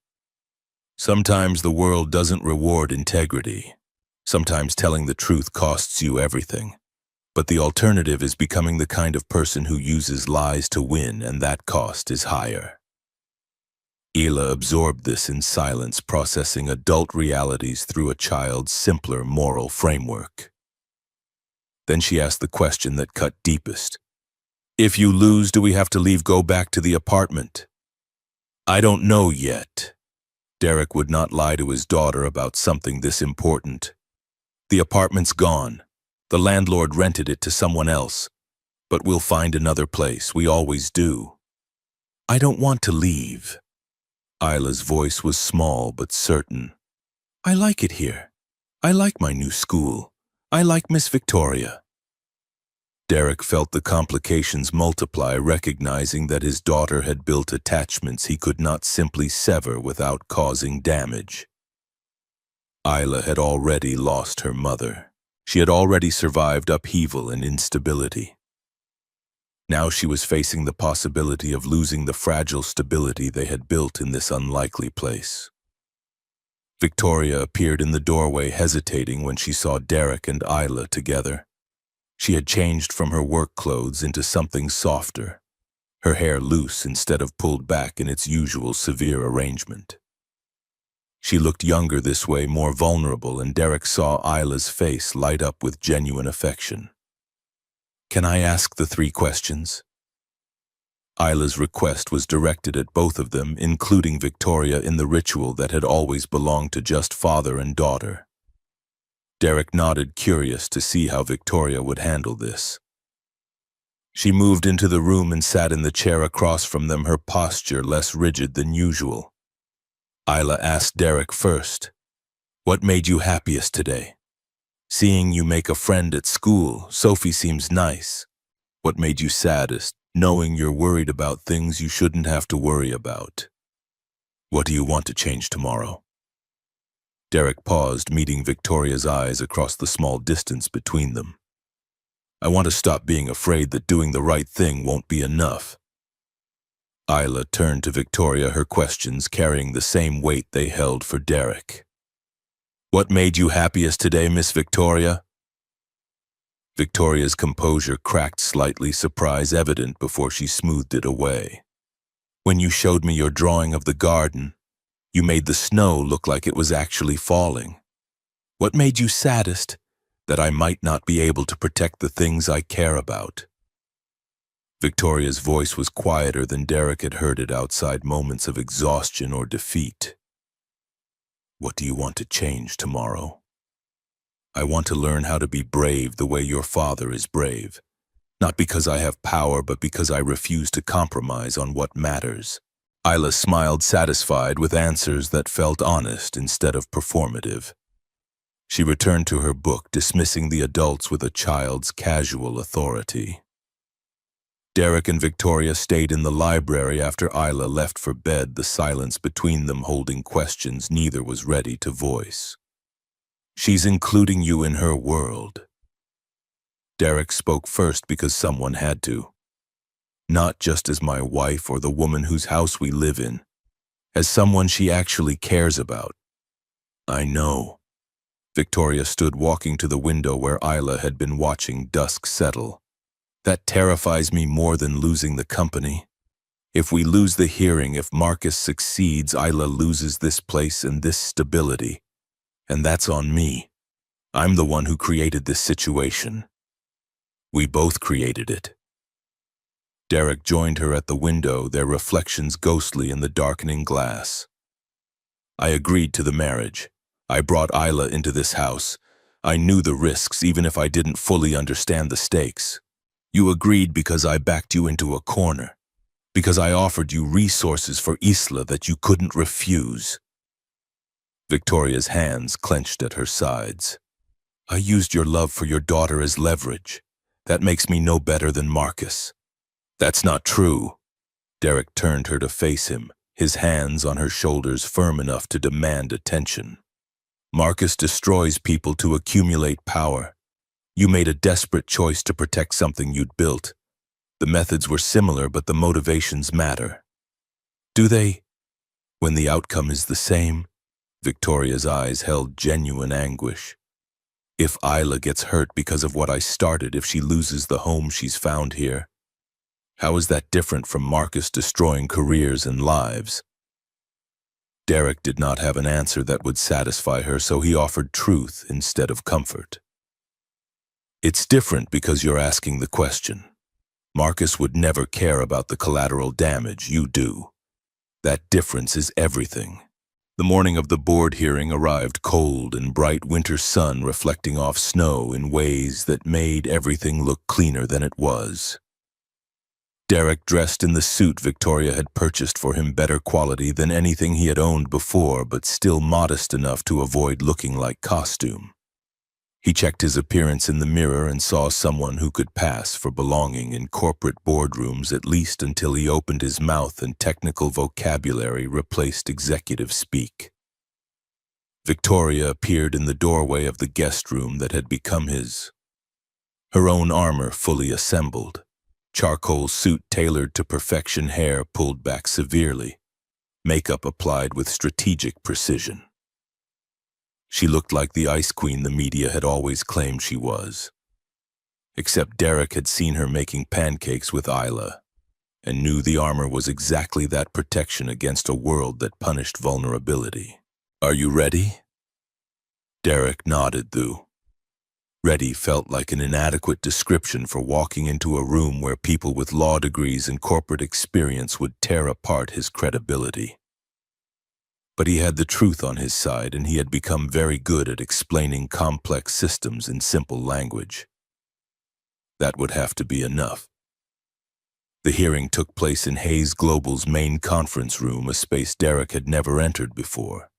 Sometimes the world doesn't reward integrity. Sometimes telling the truth costs you everything. But the alternative is becoming the kind of person who uses lies to win, and that cost is higher. Ela absorbed this in silence, processing adult realities through a child's simpler moral framework. Then she asked the question that cut deepest. If you lose, do we have to go back to the apartment? I don't know yet. Derek would not lie to his daughter about something this important. The apartment's gone. The landlord rented it to someone else. But we'll find another place, we always do. I don't want to leave. Isla's voice was small but certain. I like it here. I like my new school. I like Miss Victoria. Derek felt the complications multiply, recognizing that his daughter had built attachments he could not simply sever without causing damage. Isla had already lost her mother. She had already survived upheaval and instability. Now she was facing the possibility of losing the fragile stability they had built in this unlikely place. Victoria appeared in the doorway, hesitating when she saw Derek and Isla together. She had changed from her work clothes into something softer, her hair loose instead of pulled back in its usual severe arrangement. She looked younger this way, more vulnerable, and Derek saw Isla's face light up with genuine affection. Can I ask the 3 questions? Isla's request was directed at both of them, including Victoria, in the ritual that had always belonged to just father and daughter. Derek nodded, curious to see how Victoria would handle this. She moved into the room and sat in the chair across from them, her posture less rigid than usual. Isla asked Derek first, "What made you happiest today?" "Seeing you make a friend at school. Sophie seems nice." "What made you saddest?" "Knowing you're worried about things you shouldn't have to worry about." "What do you want to change tomorrow?" Derek paused, meeting Victoria's eyes across the small distance between them. "I want to stop being afraid that doing the right thing won't be enough." Isla turned to Victoria, her questions carrying the same weight they held for Derek. "What made you happiest today, Miss Victoria?" Victoria's composure cracked slightly, surprise evident before she smoothed it away. "When you showed me your drawing of the garden, you made the snow look like it was actually falling." "What made you saddest?" "That I might not be able to protect the things I care about." Victoria's voice was quieter than Derek had heard it outside moments of exhaustion or defeat. "What do you want to change tomorrow?" "I want to learn how to be brave the way your father is brave. Not because I have power, but because I refuse to compromise on what matters." Isla smiled, satisfied with answers that felt honest instead of performative. She returned to her book, dismissing the adults with a child's casual authority. Derek and Victoria stayed in the library after Isla left for bed, the silence between them holding questions neither was ready to voice. "She's including you in her world." Derek spoke first because someone had to. "Not just as my wife or the woman whose house we live in, as someone she actually cares about." "I know." Victoria stood, walking to the window where Isla had been watching dusk settle. "That terrifies me more than losing the company. If we lose the hearing, if Marcus succeeds, Isla loses this place and this stability. And that's on me. I'm the one who created this situation. We both created it." Derek joined her at the window, their reflections ghostly in the darkening glass. "I agreed to the marriage. I brought Isla into this house. I knew the risks, even if I didn't fully understand the stakes. You agreed because I backed you into a corner, because I offered you resources for Isla that you couldn't refuse." Victoria's hands clenched at her sides. "I used your love for your daughter as leverage. That makes me no better than Marcus." "That's not true." Derek turned her to face him, his hands on her shoulders firm enough to demand attention. "Marcus destroys people to accumulate power. You made a desperate choice to protect something you'd built. The methods were similar, but the motivations matter." "Do they? When the outcome is the same?" Victoria's eyes held genuine anguish. If Isla gets hurt because of what I started, if she loses the home she's found here, how is that different from Marcus destroying careers and lives? Derek did not have an answer that would satisfy her, so he offered truth instead of comfort. It's different because you're asking the question. Marcus would never care about the collateral damage, you do. That difference is everything. The morning of the board hearing arrived cold and bright winter sun reflecting off snow in ways that made everything look cleaner than it was. Derek, dressed in the suit Victoria had purchased for him, better quality than anything he had owned before, but still modest enough to avoid looking like costume. He checked his appearance in the mirror and saw someone who could pass for belonging in corporate boardrooms, at least until he opened his mouth and technical vocabulary replaced executive speak. Victoria appeared in the doorway of the guest room that had become his. Her own armor fully assembled, charcoal suit tailored to perfection, hair pulled back severely, makeup applied with strategic precision. She looked like the ice queen the media had always claimed she was. Except Derek had seen her making pancakes with Isla, and knew the armor was exactly that, protection against a world that punished vulnerability. Are you ready? Derek nodded, though. Ready felt like an inadequate description for walking into a room where people with law degrees and corporate experience would tear apart his credibility. But he had the truth on his side, and he had become very good at explaining complex systems in simple language. That would have to be enough. The hearing took place in Hayes Global's main conference room, a space Derek had never entered before.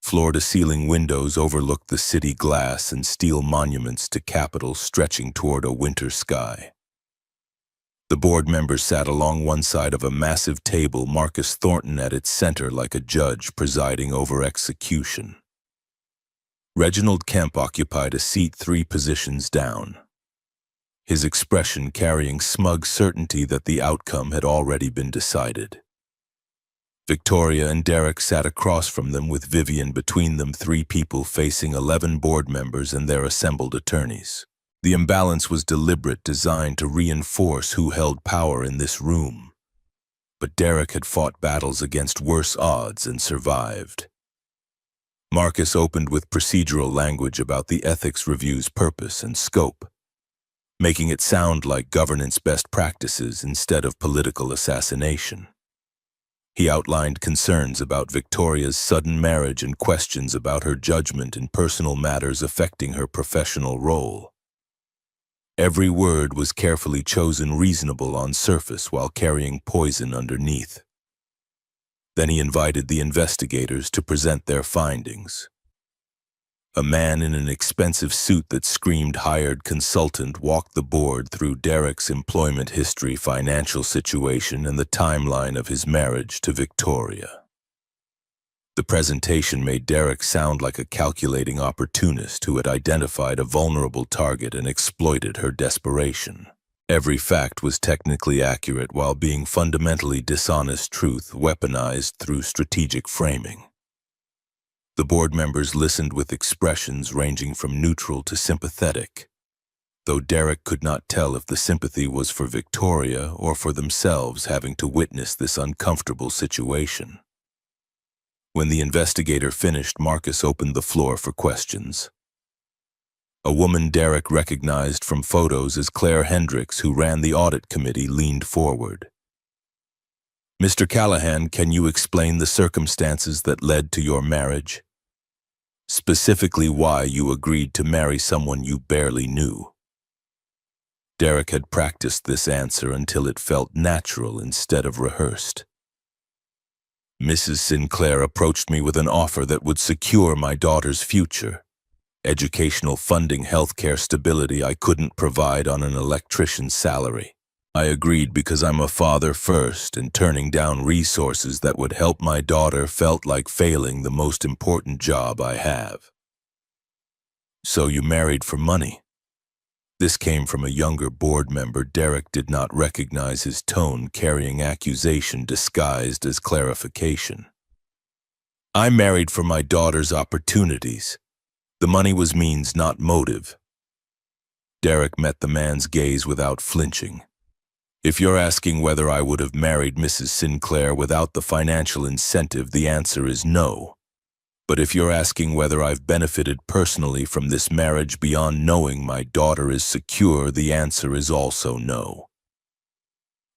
Floor-to-ceiling windows overlooked the city, glass and steel monuments to Capitol stretching toward a winter sky. The board members sat along one side of a massive table, Marcus Thornton at its center like a judge presiding over execution. Reginald Kemp occupied a seat 3 positions down, his expression carrying smug certainty that the outcome had already been decided. Victoria and Derek sat across from them, with Vivian between them, 3 people facing 11 board members and their assembled attorneys. The imbalance was deliberate, designed to reinforce who held power in this room. But Derek had fought battles against worse odds and survived. Marcus opened with procedural language about the ethics review's purpose and scope, making it sound like governance best practices instead of political assassination. He outlined concerns about Victoria's sudden marriage and questions about her judgment in personal matters affecting her professional role. Every word was carefully chosen, reasonable on surface while carrying poison underneath. Then he invited the investigators to present their findings. A man in an expensive suit that screamed hired consultant walked the board through Derek's employment history, financial situation, and the timeline of his marriage to Victoria. The presentation made Derek sound like a calculating opportunist who had identified a vulnerable target and exploited her desperation. Every fact was technically accurate while being fundamentally dishonest truth weaponized through strategic framing. The board members listened with expressions ranging from neutral to sympathetic, though Derek could not tell if the sympathy was for Victoria or for themselves having to witness this uncomfortable situation. When the investigator finished, Marcus opened the floor for questions. A woman Derek recognized from photos as Claire Hendricks, who ran the audit committee, leaned forward. Mr. Callahan, can you explain the circumstances that led to your marriage? Specifically, why you agreed to marry someone you barely knew? Derek had practiced this answer until it felt natural instead of rehearsed. Mrs. Sinclair approached me with an offer that would secure my daughter's future. Educational funding, healthcare stability I couldn't provide on an electrician's salary. I agreed because I'm a father first, and turning down resources that would help my daughter felt like failing the most important job I have. So you married for money? This came from a younger board member. Derek did not recognize his tone, carrying accusation disguised as clarification. I married for my daughter's opportunities. The money was means, not motive. Derek met the man's gaze without flinching. If you're asking whether I would have married Mrs. Sinclair without the financial incentive, the answer is no. But if you're asking whether I've benefited personally from this marriage beyond knowing my daughter is secure, the answer is also no.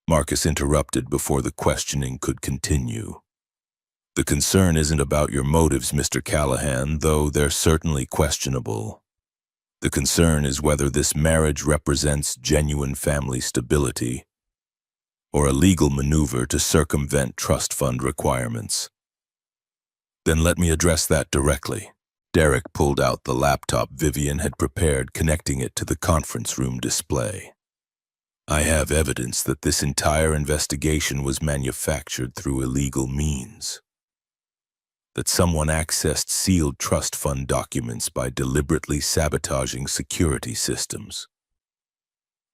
Marcus interrupted before the questioning could continue. The concern isn't about your motives, Mr. Callahan, though they're certainly questionable. The concern is whether this marriage represents genuine family stability or a legal maneuver to circumvent trust fund requirements. Then let me address that directly. Derek pulled out the laptop Vivian had prepared, connecting it to the conference room display. I have evidence that this entire investigation was manufactured through illegal means. That someone accessed sealed trust fund documents by deliberately sabotaging security systems.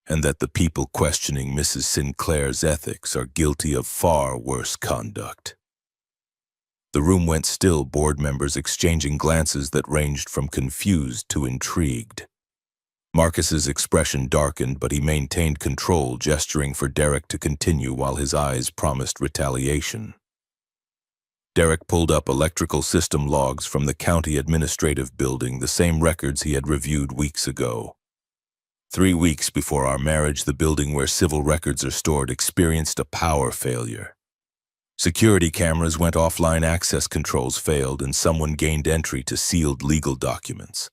And that the people questioning Mrs. Sinclair's ethics are guilty of far worse conduct. The room went still, board members exchanging glances that ranged from confused to intrigued. Marcus's expression darkened, but he maintained control, gesturing for Derek to continue while his eyes promised retaliation. Derek pulled up electrical system logs from the county administrative building, the same records he had reviewed weeks ago. 3 weeks before our marriage, the building where civil records are stored experienced a power failure. Security cameras went offline, access controls failed, and someone gained entry to sealed legal documents.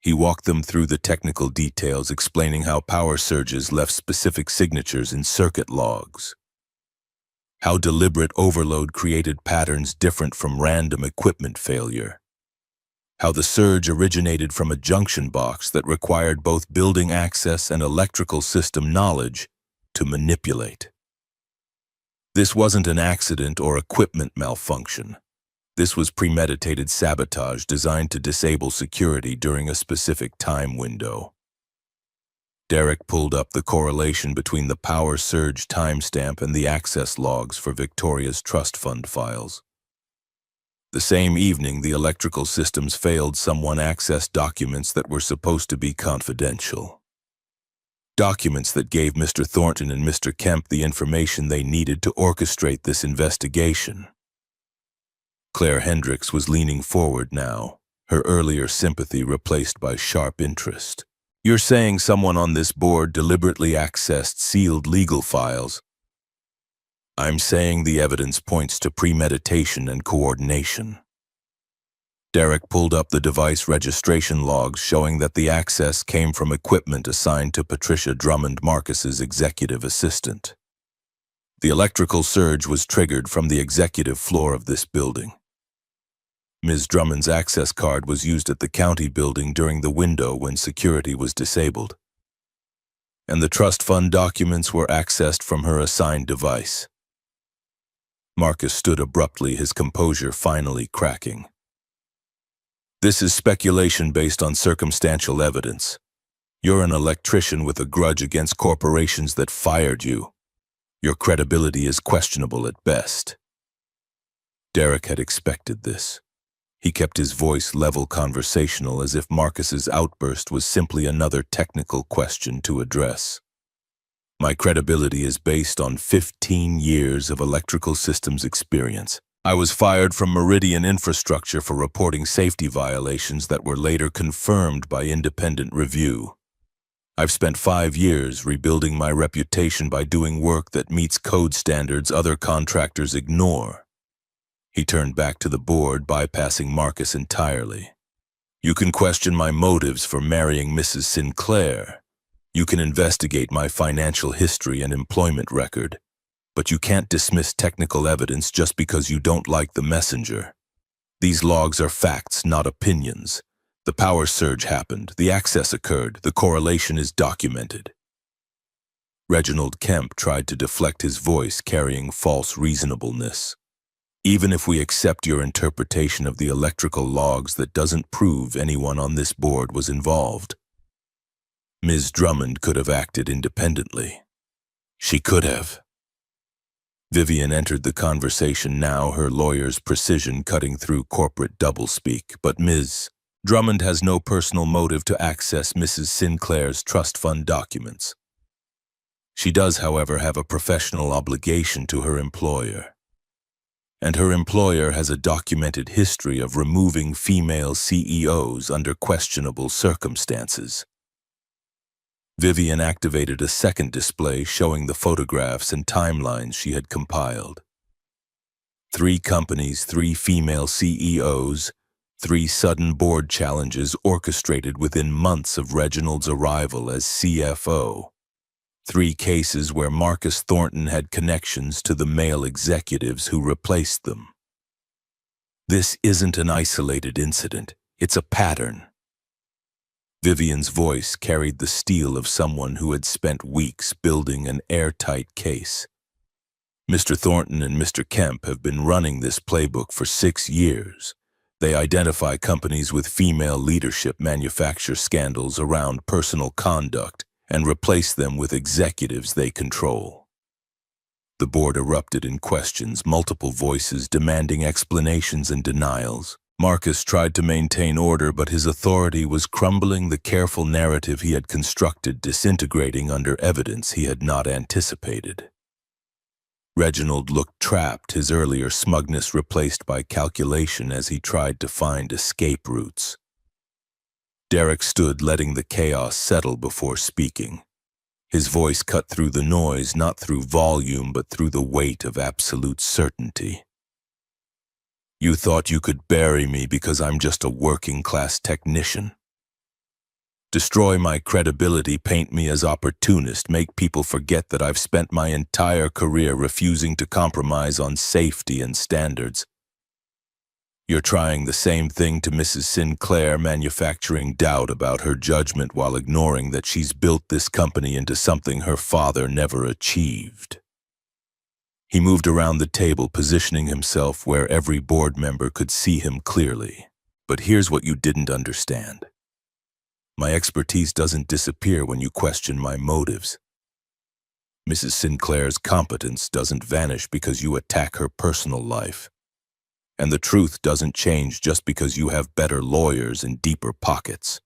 He walked them through the technical details, explaining how power surges left specific signatures in circuit logs. How deliberate overload created patterns different from random equipment failure. How the surge originated from a junction box that required both building access and electrical system knowledge to manipulate. This wasn't an accident or equipment malfunction. This was premeditated sabotage designed to disable security during a specific time window. Derek pulled up the correlation between the power surge timestamp and the access logs for Victoria's trust fund files. The same evening the electrical systems failed, someone accessed documents that were supposed to be confidential. Documents that gave Mr. Thornton and Mr. Kemp the information they needed to orchestrate this investigation. Claire Hendricks was leaning forward now, her earlier sympathy replaced by sharp interest. You're saying someone on this board deliberately accessed sealed legal files? I'm saying the evidence points to premeditation and coordination. Derek pulled up the device registration logs showing that the access came from equipment assigned to Patricia Drummond, Marcus's executive assistant. The electrical surge was triggered from the executive floor of this building. Ms. Drummond's access card was used at the county building during the window when security was disabled. And the trust fund documents were accessed from her assigned device. Marcus stood abruptly, his composure finally cracking. This is speculation based on circumstantial evidence. You're an electrician with a grudge against corporations that fired you. Your credibility is questionable at best. Derek had expected this. He kept his voice level, conversational, as if Marcus's outburst was simply another technical question to address. My credibility is based on 15 years of electrical systems experience. I was fired from Meridian Infrastructure for reporting safety violations that were later confirmed by independent review. I've spent 5 years rebuilding my reputation by doing work that meets code standards other contractors ignore. He turned back to the board, bypassing Marcus entirely. You can question my motives for marrying Mrs. Sinclair. You can investigate my financial history and employment record. But you can't dismiss technical evidence just because you don't like the messenger. These logs are facts, not opinions. The power surge happened, the access occurred, the correlation is documented. Reginald Kemp tried to deflect his voice, carrying false reasonableness. Even if we accept your interpretation of the electrical logs, that doesn't prove anyone on this board was involved. Ms. Drummond could have acted independently. She could have. Vivian entered the conversation now, her lawyer's precision cutting through corporate doublespeak. But Ms. Drummond has no personal motive to access Mrs. Sinclair's trust fund documents. She does, however, have a professional obligation to her employer. And her employer has a documented history of removing female CEOs under questionable circumstances. Vivian activated a second display showing the photographs and timelines she had compiled. 3 companies, 3 female CEOs, 3 sudden board challenges orchestrated within months of Reginald's arrival as CFO. 3 cases where Marcus Thornton had connections to the male executives who replaced them. This isn't an isolated incident, it's a pattern. Vivian's voice carried the steel of someone who had spent weeks building an airtight case. Mr. Thornton and Mr. Kemp have been running this playbook for 6 years. They identify companies with female leadership, manufacture scandals around personal conduct, and replace them with executives they control. The board erupted in questions, multiple voices demanding explanations and denials. Marcus tried to maintain order, but his authority was crumbling, the careful narrative he had constructed disintegrating under evidence he had not anticipated. Reginald looked trapped, his earlier smugness replaced by calculation as he tried to find escape routes. Derek stood, letting the chaos settle before speaking. His voice cut through the noise, not through volume, but through the weight of absolute certainty. You thought you could bury me because I'm just a working-class technician. Destroy my credibility, paint me as opportunist, make people forget that I've spent my entire career refusing to compromise on safety and standards. You're trying the same thing to Mrs. Sinclair, manufacturing doubt about her judgment while ignoring that she's built this company into something her father never achieved. He moved around the table, positioning himself where every board member could see him clearly. But here's what you didn't understand. My expertise doesn't disappear when you question my motives. Mrs. Sinclair's competence doesn't vanish because you attack her personal life. And the truth doesn't change just because you have better lawyers and deeper pockets.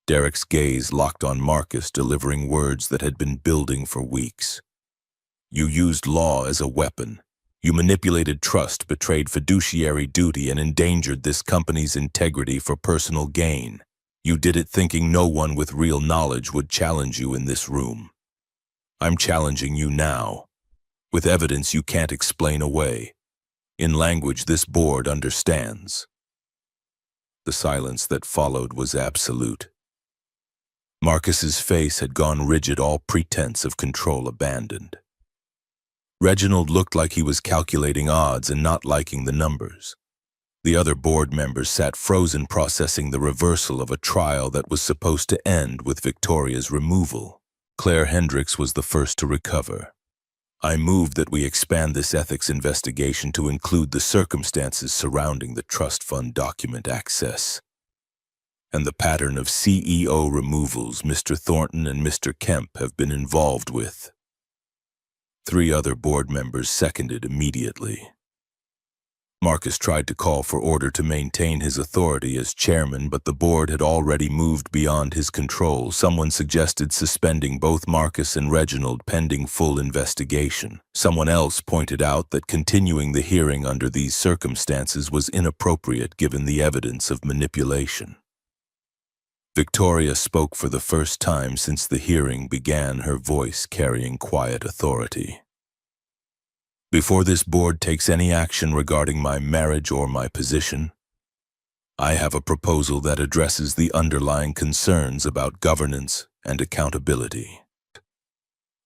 Derek's gaze locked on Marcus, delivering words that had been building for weeks. You used law as a weapon. You manipulated trust, betrayed fiduciary duty, and endangered this company's integrity for personal gain. You did it thinking no one with real knowledge would challenge you in this room. I'm challenging you now, with evidence you can't explain away, in language this board understands. The silence that followed was absolute. Marcus's face had gone rigid, all pretense of control abandoned. Reginald looked like he was calculating odds and not liking the numbers. The other board members sat frozen, processing the reversal of a trial that was supposed to end with Victoria's removal. Claire Hendricks was the first to recover. I move that we expand this ethics investigation to include the circumstances surrounding the trust fund document access and the pattern of CEO removals Mr. Thornton and Mr. Kemp have been involved with. 3 other board members seconded immediately. Marcus tried to call for order to maintain his authority as chairman, but the board had already moved beyond his control. Someone suggested suspending both Marcus and Reginald pending full investigation. Someone else pointed out that continuing the hearing under these circumstances was inappropriate given the evidence of manipulation. Victoria spoke for the first time since the hearing began, her voice carrying quiet authority. Before this board takes any action regarding my marriage or my position, I have a proposal that addresses the underlying concerns about governance and accountability.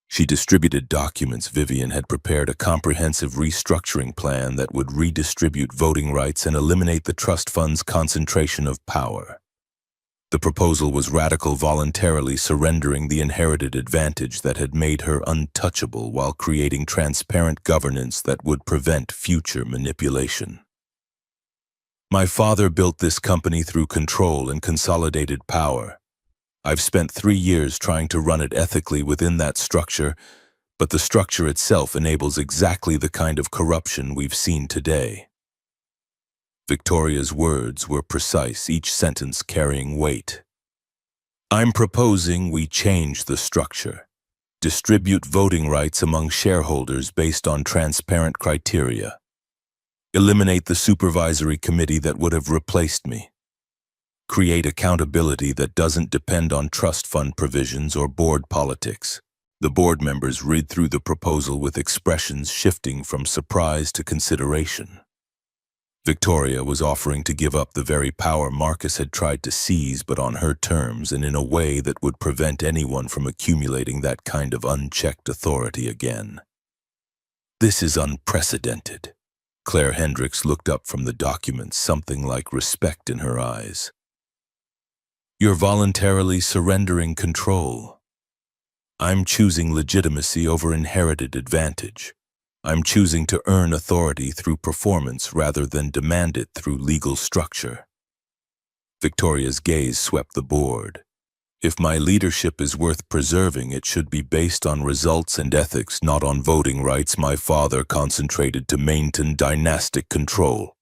She distributed documents. Vivian had prepared a comprehensive restructuring plan that would redistribute voting rights and eliminate the trust fund's concentration of power. The proposal was radical, voluntarily surrendering the inherited advantage that had made her untouchable while creating transparent governance that would prevent future manipulation. My father built this company through control and consolidated power. I've spent 3 years trying to run it ethically within that structure, but the structure itself enables exactly the kind of corruption we've seen today. Victoria's words were precise, each sentence carrying weight. I'm proposing we change the structure. Distribute voting rights among shareholders based on transparent criteria. Eliminate the supervisory committee that would have replaced me. Create accountability that doesn't depend on trust fund provisions or board politics. The board members read through the proposal with expressions shifting from surprise to consideration. Victoria was offering to give up the very power Marcus had tried to seize, but on her terms and in a way that would prevent anyone from accumulating that kind of unchecked authority again. This is unprecedented. Claire Hendricks looked up from the document, something like respect in her eyes. You're voluntarily surrendering control. I'm choosing legitimacy over inherited advantage. I'm choosing to earn authority through performance rather than demand it through legal structure. Victoria's gaze swept the board. If my leadership is worth preserving, it should be based on results and ethics, not on voting rights my father concentrated to maintain dynastic control.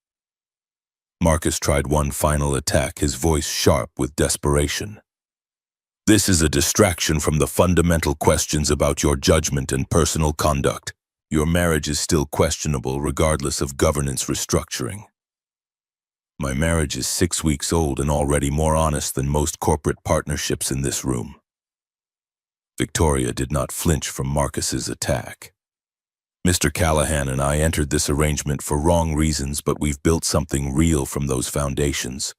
Marcus tried one final attack, his voice sharp with desperation. This is a distraction from the fundamental questions about your judgment and personal conduct. Your marriage is still questionable regardless of governance restructuring. My marriage is 6 weeks old and already more honest than most corporate partnerships in this room. Victoria did not flinch from Marcus's attack. Mr. Callahan and I entered this arrangement for wrong reasons, but we've built something real from those foundations.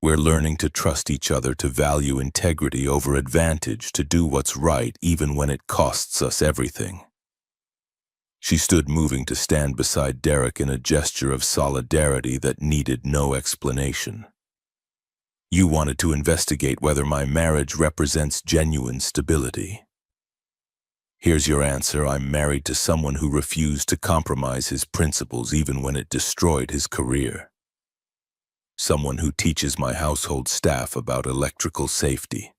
We're learning to trust each other, to value integrity over advantage, to do what's right even when it costs us everything. She stood, moving to stand beside Derek in a gesture of solidarity that needed no explanation. You wanted to investigate whether my marriage represents genuine stability. Here's your answer. I'm married to someone who refused to compromise his principles even when it destroyed his career. Someone who teaches my household staff about electrical safety.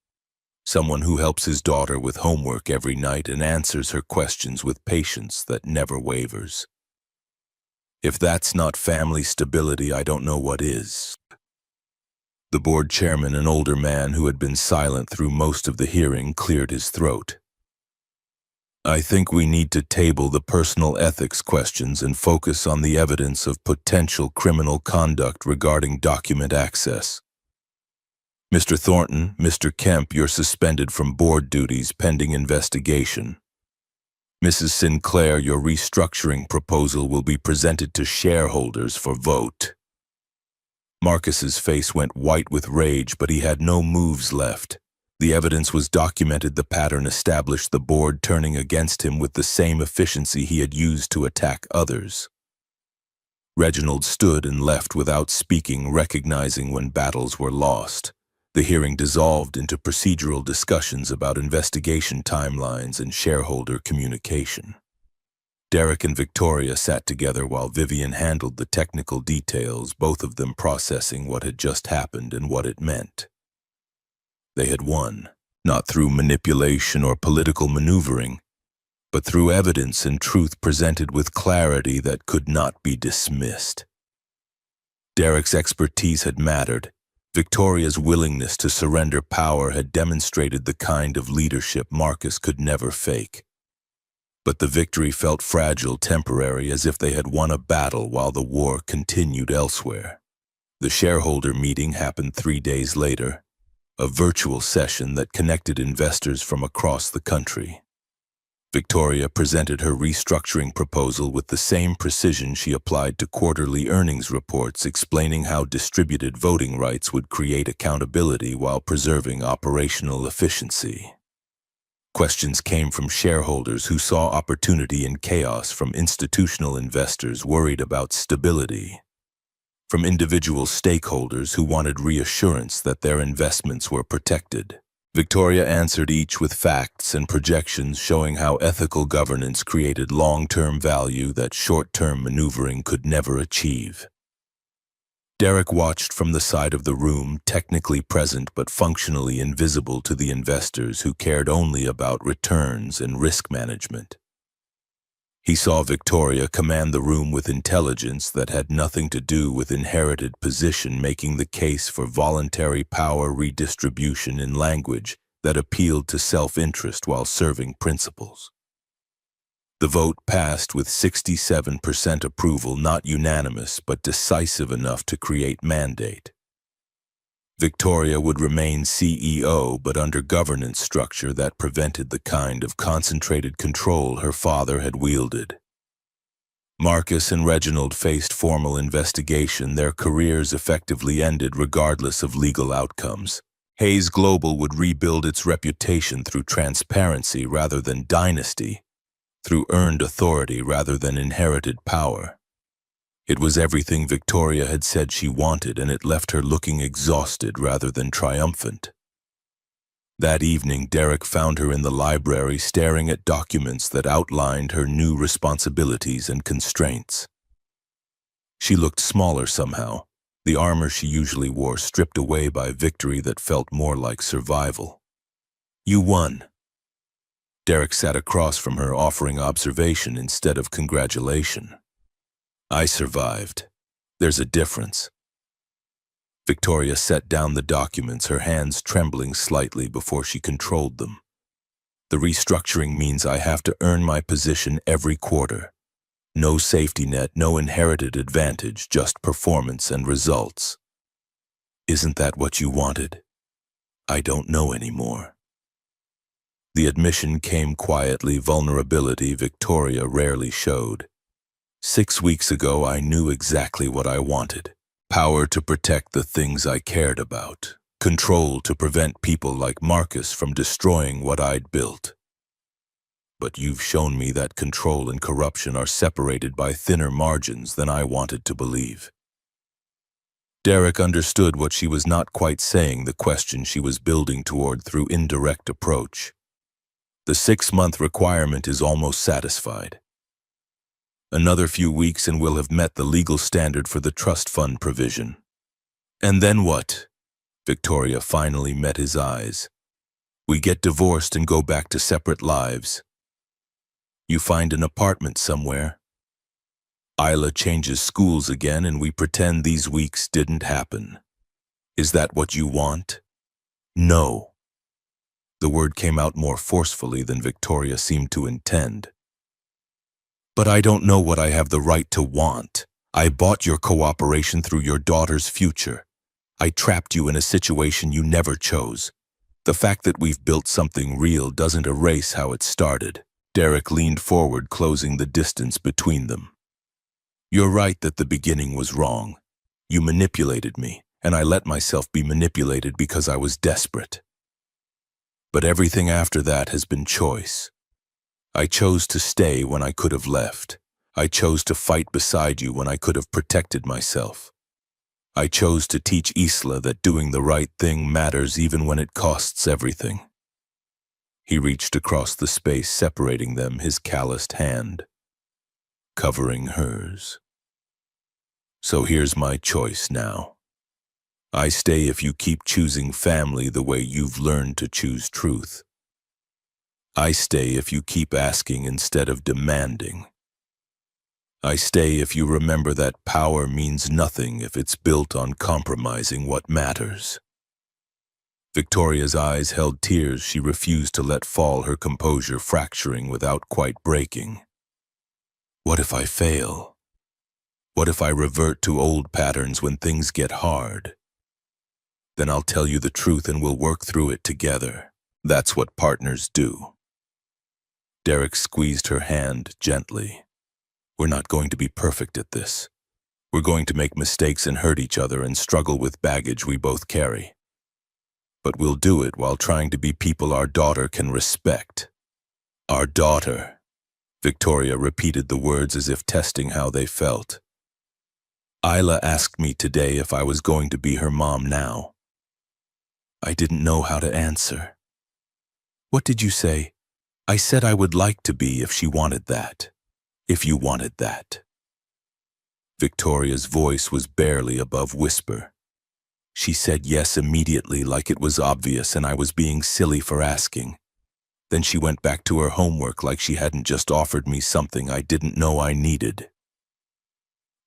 Someone who helps his daughter with homework every night and answers her questions with patience that never wavers. If that's not family stability, I don't know what is. The board chairman, an older man who had been silent through most of the hearing, cleared his throat. I think we need to table the personal ethics questions and focus on the evidence of potential criminal conduct regarding document access. Mr. Thornton, Mr. Kemp, you're suspended from board duties pending investigation. Mrs. Sinclair, your restructuring proposal will be presented to shareholders for vote. Marcus's face went white with rage, but he had no moves left. The evidence was documented. The pattern established, the board turning against him with the same efficiency he had used to attack others. Reginald stood and left without speaking, recognizing when battles were lost. The hearing dissolved into procedural discussions about investigation timelines and shareholder communication. Derek and Victoria sat together while Vivian handled the technical details, both of them processing what had just happened and what it meant. They had won, not through manipulation or political maneuvering, but through evidence and truth presented with clarity that could not be dismissed. Derek's expertise had mattered. Victoria's willingness to surrender power had demonstrated the kind of leadership Marcus could never fake. But the victory felt fragile, temporary, as if they had won a battle while the war continued elsewhere. The shareholder meeting happened 3 days later, a virtual session that connected investors from across the country. Victoria presented her restructuring proposal with the same precision she applied to quarterly earnings reports, explaining how distributed voting rights would create accountability while preserving operational efficiency. Questions came from shareholders who saw opportunity in chaos, from institutional investors worried about stability, from individual stakeholders who wanted reassurance that their investments were protected. Victoria answered each with facts and projections showing how ethical governance created long-term value that short-term maneuvering could never achieve. Derek watched from the side of the room, technically present but functionally invisible to the investors who cared only about returns and risk management. He saw Victoria command the room with intelligence that had nothing to do with inherited position, making the case for voluntary power redistribution in language that appealed to self-interest while serving principles. The vote passed with 67% approval, not unanimous, but decisive enough to create mandate. Victoria would remain CEO, but under governance structure that prevented the kind of concentrated control her father had wielded. Marcus and Reginald faced formal investigation. Their careers effectively ended regardless of legal outcomes. Hayes Global would rebuild its reputation through transparency rather than dynasty, through earned authority rather than inherited power. It was everything Victoria had said she wanted, and it left her looking exhausted rather than triumphant. That evening, Derek found her in the library staring at documents that outlined her new responsibilities and constraints. She looked smaller somehow, the armor she usually wore stripped away by victory that felt more like survival. "You won." Derek sat across from her, offering observation instead of congratulation. "I survived. There's a difference." Victoria set down the documents, her hands trembling slightly before she controlled them. "The restructuring means I have to earn my position every quarter. No safety net, no inherited advantage, just performance and results." "Isn't that what you wanted?" "I don't know anymore." The admission came quietly, vulnerability Victoria rarely showed. 6 weeks ago, I knew exactly what I wanted. Power to protect the things I cared about. Control to prevent people like Marcus from destroying what I'd built. But you've shown me that control and corruption are separated by thinner margins than I wanted to believe. Derek understood what she was not quite saying, the question she was building toward through indirect approach. The 6-month requirement is almost satisfied. Another few weeks and we'll have met the legal standard for the trust fund provision. "And then what?" Victoria finally met his eyes. "We get divorced and go back to separate lives. You find an apartment somewhere. Isla changes schools again and we pretend these weeks didn't happen. Is that what you want?" "No." The word came out more forcefully than Victoria seemed to intend. "But I don't know what I have the right to want. I bought your cooperation through your daughter's future. I trapped you in a situation you never chose. The fact that we've built something real doesn't erase how it started." Derek leaned forward, closing the distance between them. "You're right that the beginning was wrong. You manipulated me, and I let myself be manipulated because I was desperate. But everything after that has been choice. I chose to stay when I could have left. I chose to fight beside you when I could have protected myself. I chose to teach Isla that doing the right thing matters even when it costs everything." He reached across the space separating them, his calloused hand covering hers. "So here's my choice now. I stay if you keep choosing family the way you've learned to choose truth. I stay if you keep asking instead of demanding. I stay if you remember that power means nothing if it's built on compromising what matters." Victoria's eyes held tears she refused to let fall, her composure fracturing without quite breaking. "What if I fail? What if I revert to old patterns when things get hard? Then I'll tell you the truth and we'll work through it together. That's what partners do." Derek squeezed her hand gently. "We're not going to be perfect at this. We're going to make mistakes and hurt each other and struggle with baggage we both carry. But we'll do it while trying to be people our daughter can respect." "Our daughter." Victoria repeated the words as if testing how they felt. "Isla asked me today if I was going to be her mom now. I didn't know how to answer." "What did you say?" "I said I would like to be if she wanted that. If you wanted that." Victoria's voice was barely above whisper. She said yes immediately, like it was obvious and I was being silly for asking. Then she went back to her homework like she hadn't just offered me something I didn't know I needed.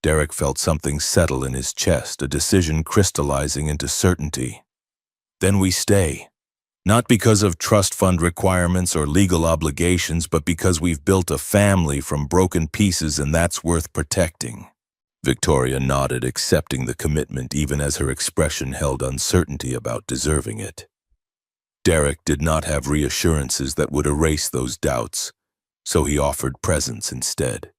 Derek felt something settle in his chest, a decision crystallizing into certainty. Then we stay. Not because of trust fund requirements or legal obligations, but because we've built a family from broken pieces and that's worth protecting. Victoria nodded, accepting the commitment even as her expression held uncertainty about deserving it. Derek did not have reassurances that would erase those doubts, so he offered presents instead.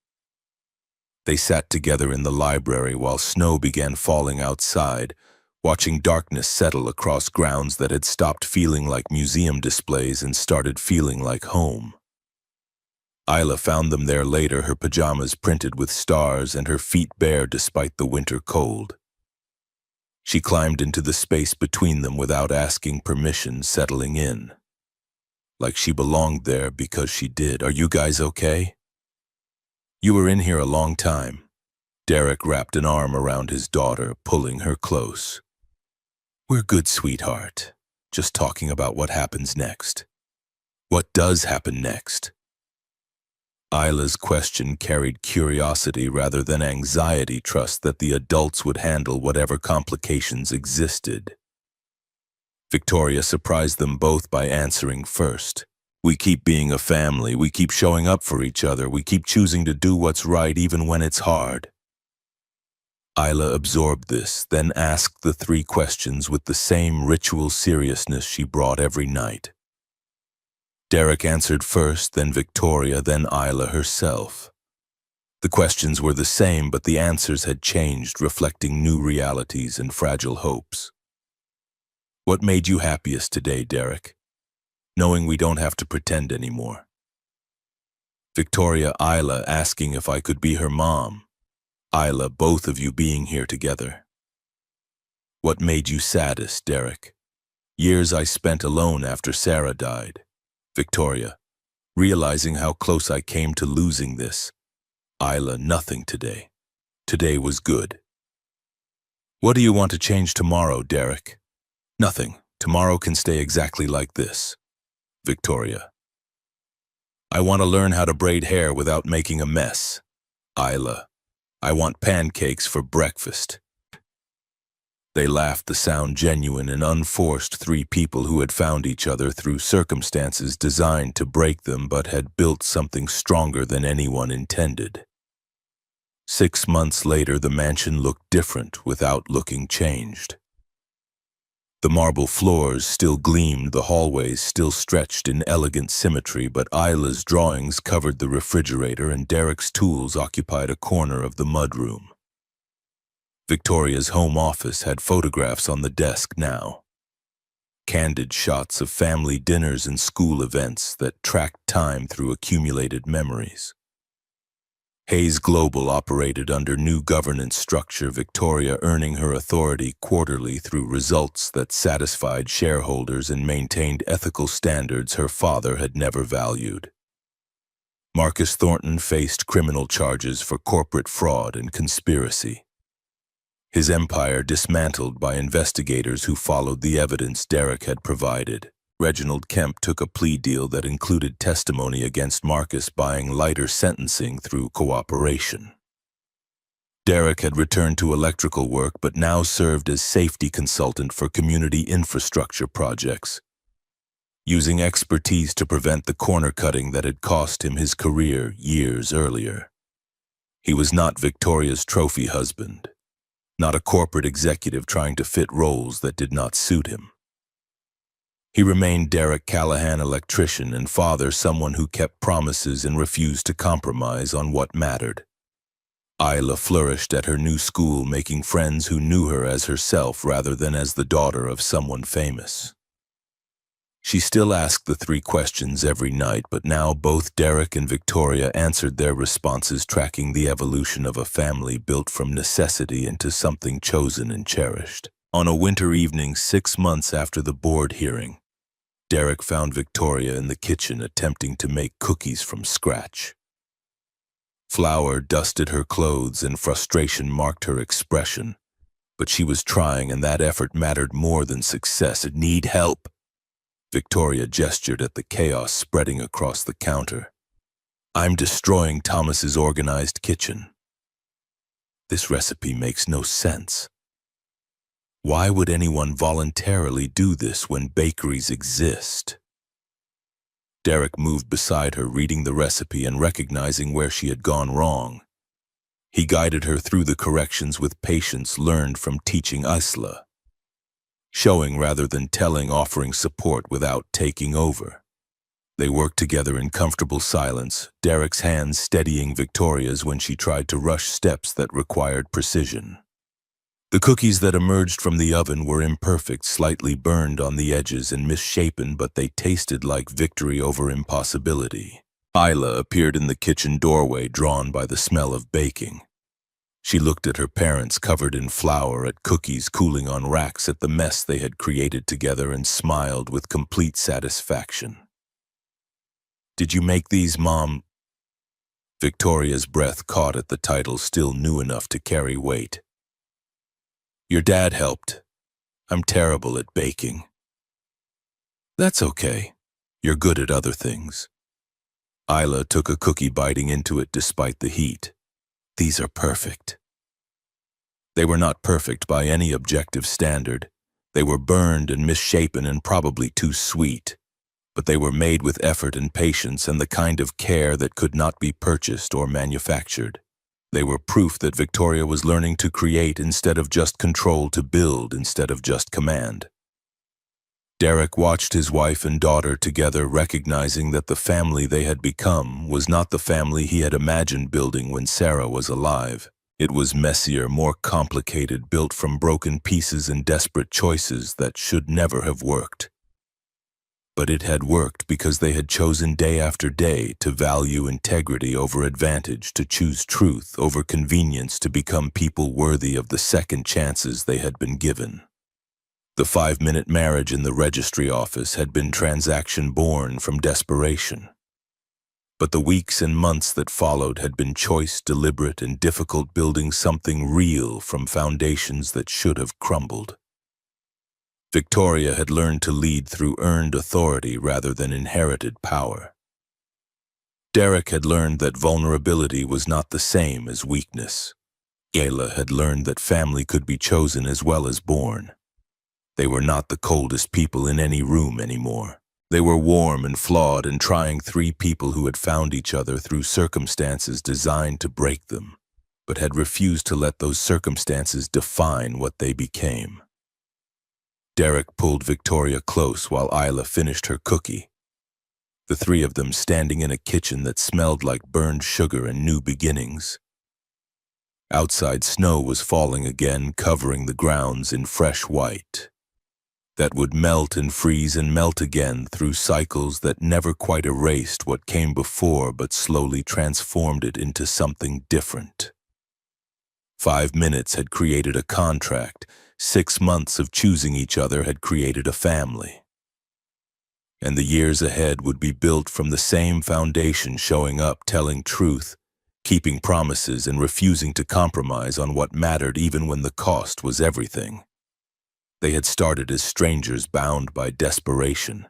They sat together in the library while snow began falling outside, watching darkness settle across grounds that had stopped feeling like museum displays and started feeling like home. Isla found them there later, her pajamas printed with stars and her feet bare despite the winter cold. She climbed into the space between them without asking permission, settling in. Like she belonged there because she did. "Are you guys okay?" "You were in here a long time." Derek wrapped an arm around his daughter, pulling her close. "We're good, sweetheart. Just talking about what happens next." "What does happen next?" Isla's question carried curiosity rather than anxiety, trust that the adults would handle whatever complications existed. Victoria surprised them both by answering first. "We keep being a family, we keep showing up for each other, we keep choosing to do what's right even when it's hard." Isla absorbed this, then asked the three questions with the same ritual seriousness she brought every night. Derek answered first, then Victoria, then Isla herself. The questions were the same, but the answers had changed, reflecting new realities and fragile hopes. "What made you happiest today, Derek?" "Knowing we don't have to pretend anymore." Victoria, Isla asking if I could be her mom. Isla, both of you being here together. "What made you saddest, Derek?" "Years I spent alone after Sarah died." Victoria, realizing how close I came to losing this. Isla, nothing today. Today was good. "What do you want to change tomorrow, Derek?" "Nothing. Tomorrow can stay exactly like this." Victoria, "I want to learn how to braid hair without making a mess." Isla, "I want pancakes for breakfast." They laughed, the sound genuine and unforced, three people who had found each other through circumstances designed to break them but had built something stronger than anyone intended. 6 months later, the mansion looked different without looking changed. The marble floors still gleamed, the hallways still stretched in elegant symmetry, but Isla's drawings covered the refrigerator and Derek's tools occupied a corner of the mudroom. Victoria's home office had photographs on the desk now. Candid shots of family dinners and school events that tracked time through accumulated memories. Hayes Global operated under new governance structure, Victoria earning her authority quarterly through results that satisfied shareholders and maintained ethical standards her father had never valued. Marcus Thornton faced criminal charges for corporate fraud and conspiracy. His empire dismantled by investigators who followed the evidence Derek had provided. Reginald Kemp took a plea deal that included testimony against Marcus, buying lighter sentencing through cooperation. Derek had returned to electrical work but now served as safety consultant for community infrastructure projects, using expertise to prevent the corner cutting that had cost him his career years earlier. He was not Victoria's trophy husband, not a corporate executive trying to fit roles that did not suit him. He remained Derek Callahan, electrician and father, someone who kept promises and refused to compromise on what mattered. Isla flourished at her new school, making friends who knew her as herself rather than as the daughter of someone famous. She still asked the three questions every night, but now both Derek and Victoria answered their responses, tracking the evolution of a family built from necessity into something chosen and cherished. On a winter evening 6 months after the board hearing, Derek found Victoria in the kitchen attempting to make cookies from scratch. Flour dusted her clothes and frustration marked her expression, but she was trying and that effort mattered more than success. "Need help?" Victoria gestured at the chaos spreading across the counter. I'm destroying Thomas's organized kitchen. This recipe makes no sense. Why would anyone voluntarily do this when bakeries exist? Derek moved beside her, reading the recipe and recognizing where she had gone wrong. He guided her through the corrections with patience learned from teaching Isla. Showing rather than telling, offering support without taking over. They worked together in comfortable silence, Derek's hands steadying Victoria's when she tried to rush steps that required precision. The cookies that emerged from the oven were imperfect, slightly burned on the edges and misshapen, but they tasted like victory over impossibility. Isla appeared in the kitchen doorway, drawn by the smell of baking. She looked at her parents covered in flour, at cookies cooling on racks, at the mess they had created together, and smiled with complete satisfaction. Did you make these, Mom? Victoria's breath caught at the title, still new enough to carry weight. Your dad helped. I'm terrible at baking. That's okay. You're good at other things. Isla took a cookie, biting into it despite the heat. These are perfect. They were not perfect by any objective standard. They were burned and misshapen and probably too sweet. But they were made with effort and patience and the kind of care that could not be purchased or manufactured. They were proof that Victoria was learning to create instead of just control, to build instead of just command. Derek watched his wife and daughter together, recognizing that the family they had become was not the family he had imagined building when Sarah was alive. It was messier, more complicated, built from broken pieces and desperate choices that should never have worked. But it had worked because they had chosen day after day to value integrity over advantage, to choose truth over convenience, to become people worthy of the second chances they had been given. The 5-minute marriage in the registry office had been transaction born from desperation. But the weeks and months that followed had been choice, deliberate, and difficult, building something real from foundations that should have crumbled. Victoria had learned to lead through earned authority rather than inherited power. Derek had learned that vulnerability was not the same as weakness. Ayla had learned that family could be chosen as well as born. They were not the coldest people in any room anymore. They were warm and flawed and trying, 3 people who had found each other through circumstances designed to break them, but had refused to let those circumstances define what they became. Derek pulled Victoria close while Isla finished her cookie. The 3 of them standing in a kitchen that smelled like burned sugar and new beginnings. Outside, snow was falling again, covering the grounds in fresh white. That would melt and freeze and melt again through cycles that never quite erased what came before but slowly transformed it into something different. 5 minutes had created a contract. 6 months of choosing each other had created a family. And the years ahead would be built from the same foundation, showing up, telling truth, keeping promises, and refusing to compromise on what mattered even when the cost was everything. They had started as strangers bound by desperation.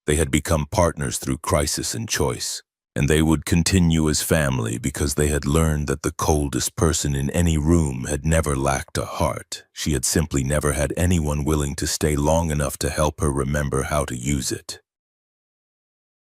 They had become partners through crisis and choice. And they would continue as family because they had learned that the coldest person in any room had never lacked a heart. She had simply never had anyone willing to stay long enough to help her remember how to use it.